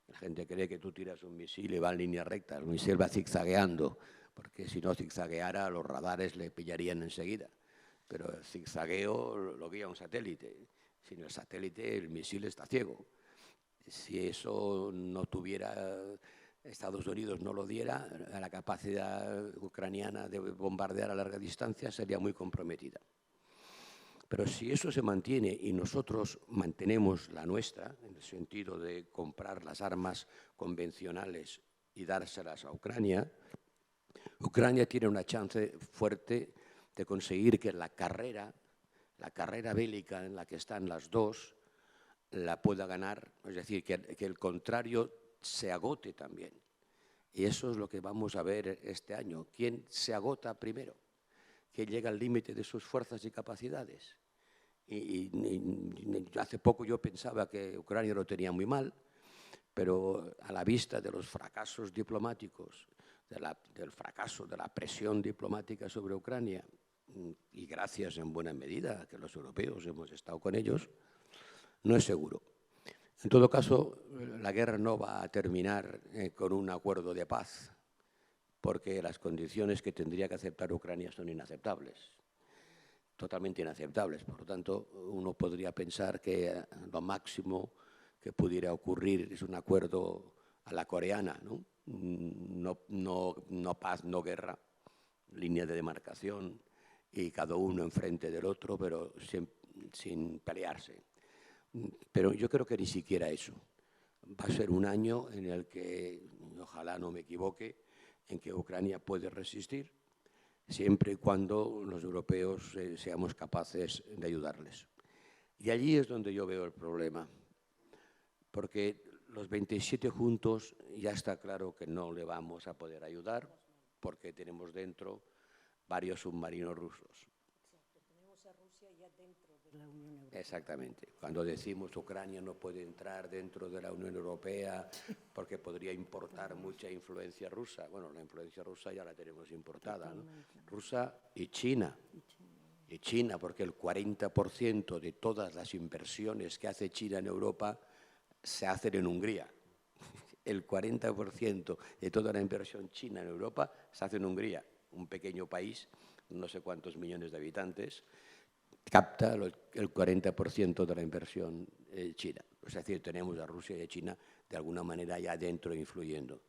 La gente cree que tú tiras un misil y va en línea recta, el misil va zigzagueando, porque si no zigzagueara los radares le pillarían enseguida. Pero el zigzagueo lo guía un satélite. Sin el satélite el misil está ciego. Si eso no tuviera, Estados Unidos no lo diera, la capacidad ucraniana de bombardear a larga distancia sería muy comprometida. Pero si eso se mantiene y nosotros mantenemos la nuestra, en el sentido de comprar las armas convencionales y dárselas a Ucrania, Ucrania tiene una chance fuerte de conseguir que la carrera bélica en la que están las dos, la pueda ganar, es decir, que el contrario se agote también. Y eso es lo que vamos a ver este año. ¿Quién se agota primero? ¿Quién llega al límite de sus fuerzas y capacidades? Y hace poco yo pensaba que Ucrania lo tenía muy mal, pero a la vista de los fracasos diplomáticos, del fracaso de la presión diplomática sobre Ucrania, y gracias en buena medida a que los europeos hemos estado con ellos, no es seguro. En todo caso, la guerra no va a terminar con un acuerdo de paz, porque las condiciones que tendría que aceptar Ucrania son inaceptables, totalmente inaceptables. Por lo tanto, uno podría pensar que lo máximo que pudiera ocurrir es un acuerdo a la coreana, ¿no? No paz, no guerra, línea de demarcación y cada uno enfrente del otro, pero sin pelearse. Pero yo creo que ni siquiera eso. Va a ser un año en el que, ojalá no me equivoque, en que Ucrania puede resistir, siempre y cuando los europeos seamos capaces de ayudarles. Y allí es donde yo veo el problema, porque los 27 juntos ya está claro que no le vamos a poder ayudar, porque tenemos dentro varios submarinos rusos. Tenemos a Rusia ya dentro de la Unión Europea. Exactamente. Cuando decimos Ucrania no puede entrar dentro de la Unión Europea porque podría importar mucha influencia rusa. Bueno, la influencia rusa ya la tenemos importada, ¿no? Rusa y China. Y China, porque el 40% de todas las inversiones que hace China en Europa se hacen en Hungría. El 40% de toda la inversión china en Europa se hace en Hungría, un pequeño país, no sé cuántos millones de habitantes, capta el 40% de la inversión china. Es decir, tenemos a Rusia y a China de alguna manera ya dentro influyendo.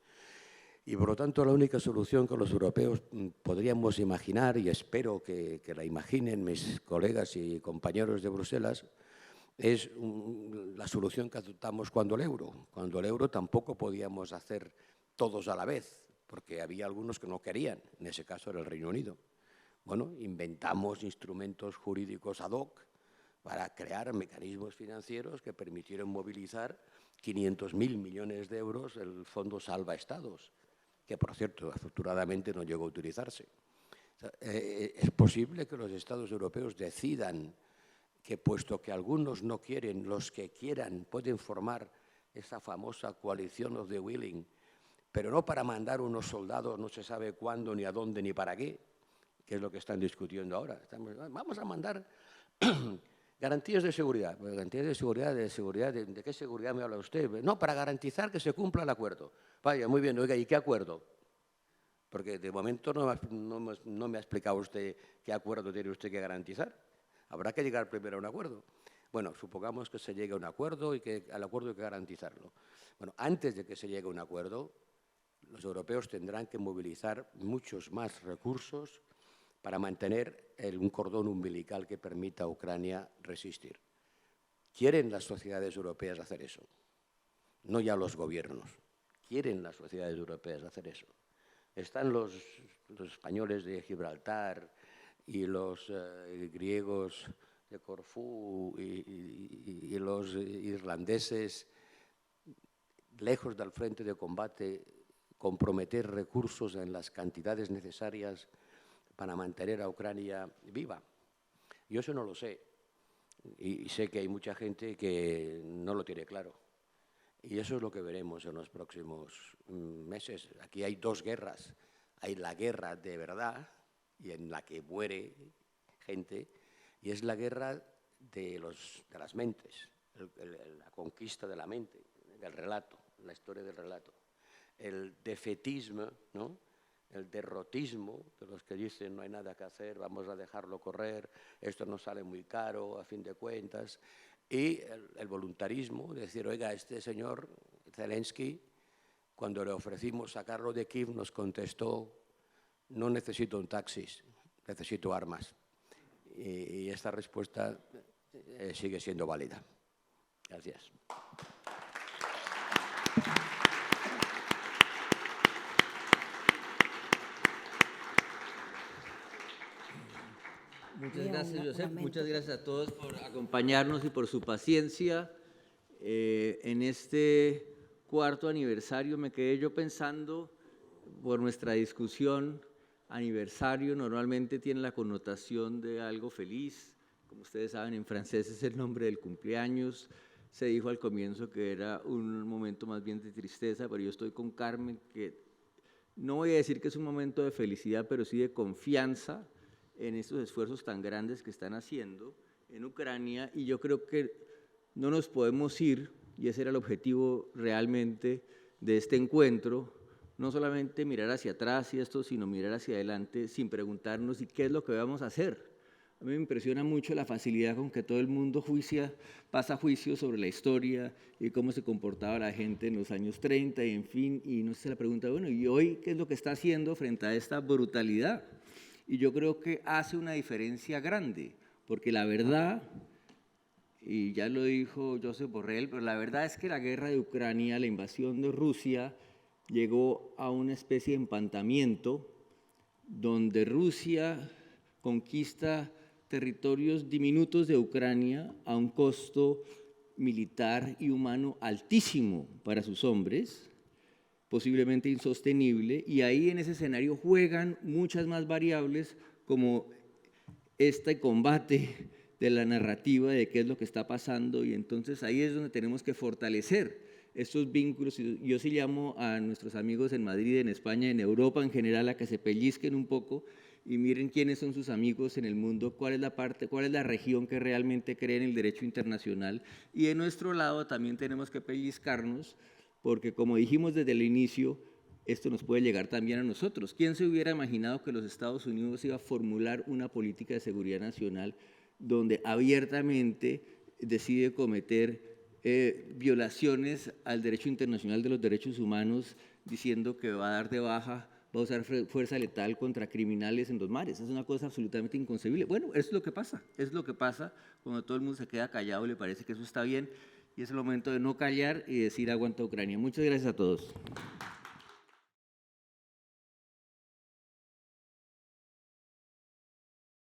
Y por lo tanto la única solución que los europeos podríamos imaginar, y espero que la imaginen mis colegas y compañeros de Bruselas, es la solución que adoptamos cuando el euro. Cuando el euro tampoco podíamos hacer todos a la vez, porque había algunos que no querían, en ese caso era el Reino Unido. Bueno, inventamos instrumentos jurídicos ad hoc para crear mecanismos financieros que permitieron movilizar 500.000 millones de euros el Fondo Salva Estados, que, por cierto, afortunadamente no llegó a utilizarse. O sea, es posible que los Estados europeos decidan que, puesto que algunos no quieren, los que quieran pueden formar esa famosa coalición of the willing, pero no para mandar unos soldados no se sabe cuándo, ni a dónde, ni para qué, que es lo que están discutiendo ahora. Vamos a mandar garantías de seguridad. ¿Garantías de seguridad? ¿De qué seguridad me habla usted? No, para garantizar que se cumpla el acuerdo. Vaya, muy bien, oiga, ¿y qué acuerdo? Porque de momento no me ha explicado usted qué acuerdo tiene usted que garantizar. Habrá que llegar primero a un acuerdo. Bueno, supongamos que se llegue a un acuerdo y que al acuerdo hay que garantizarlo. Bueno, antes de que se llegue a un acuerdo, los europeos tendrán que movilizar muchos más recursos para mantener un cordón umbilical que permita a Ucrania resistir. ¿Quieren las sociedades europeas hacer eso? No ya los gobiernos. ¿Quieren las sociedades europeas hacer eso? Están los españoles de Gibraltar y los griegos de Corfú y los irlandeses, lejos del frente de combate, comprometer recursos en las cantidades necesarias para mantener a Ucrania viva. Yo eso no lo sé, y sé que hay mucha gente que no lo tiene claro. Y eso es lo que veremos en los próximos meses. Aquí hay dos guerras. Hay la guerra de verdad, y en la que muere gente, y es la guerra de las mentes, la conquista de la mente, del relato, la historia del relato. El defetismo, ¿no? El derrotismo de los que dicen no hay nada que hacer, vamos a dejarlo correr, esto nos sale muy caro a fin de cuentas, y el voluntarismo, de decir, oiga, este señor Zelensky, cuando le ofrecimos sacarlo de Kiev, nos contestó, no necesito un taxi, necesito armas. Y esta respuesta sigue siendo válida. Gracias. Muchas gracias, Josep. Muchas gracias a todos por acompañarnos y por su paciencia. En este cuarto aniversario me quedé yo pensando, por nuestra discusión, aniversario normalmente tiene la connotación de algo feliz. Como ustedes saben, en francés es el nombre del cumpleaños. Se dijo al comienzo que era un momento más bien de tristeza, pero yo estoy con Carmen, que no voy a decir que es un momento de felicidad, pero sí de confianza en estos esfuerzos tan grandes que están haciendo en Ucrania, y yo creo que no nos podemos ir, y ese era el objetivo realmente de este encuentro, no solamente mirar hacia atrás y esto, sino mirar hacia adelante sin preguntarnos ¿y qué es lo que vamos a hacer? A mí me impresiona mucho la facilidad con que todo el mundo pasa juicio sobre la historia y cómo se comportaba la gente en los años 30 y en fin, y no se la pregunta, bueno, ¿y hoy qué es lo que está haciendo frente a esta brutalidad? Y yo creo que hace una diferencia grande, porque la verdad, y ya lo dijo Josep Borrell, pero la verdad es que la guerra de Ucrania, la invasión de Rusia, llegó a una especie de empantamiento donde Rusia conquista territorios diminutos de Ucrania a un costo militar y humano altísimo para sus hombres, posiblemente insostenible, y ahí en ese escenario juegan muchas más variables como este combate de la narrativa de qué es lo que está pasando, y entonces ahí es donde tenemos que fortalecer estos vínculos. Yo sí llamo a nuestros amigos en Madrid, en España, en Europa en general, a que se pellizquen un poco y miren quiénes son sus amigos en el mundo, cuál es la región que realmente cree en el derecho internacional, y de nuestro lado también tenemos que pellizcarnos, porque como dijimos desde el inicio, esto nos puede llegar también a nosotros. ¿Quién se hubiera imaginado que los Estados Unidos iba a formular una política de seguridad nacional donde abiertamente decide cometer violaciones al derecho internacional de los derechos humanos, diciendo que va a dar de baja, va a usar fuerza letal contra criminales en los mares? Es una cosa absolutamente inconcebible. Bueno, eso es lo que pasa cuando todo el mundo se queda callado y le parece que eso está bien, y es el momento de no callar y decir aguanta Ucrania. Muchas gracias a todos.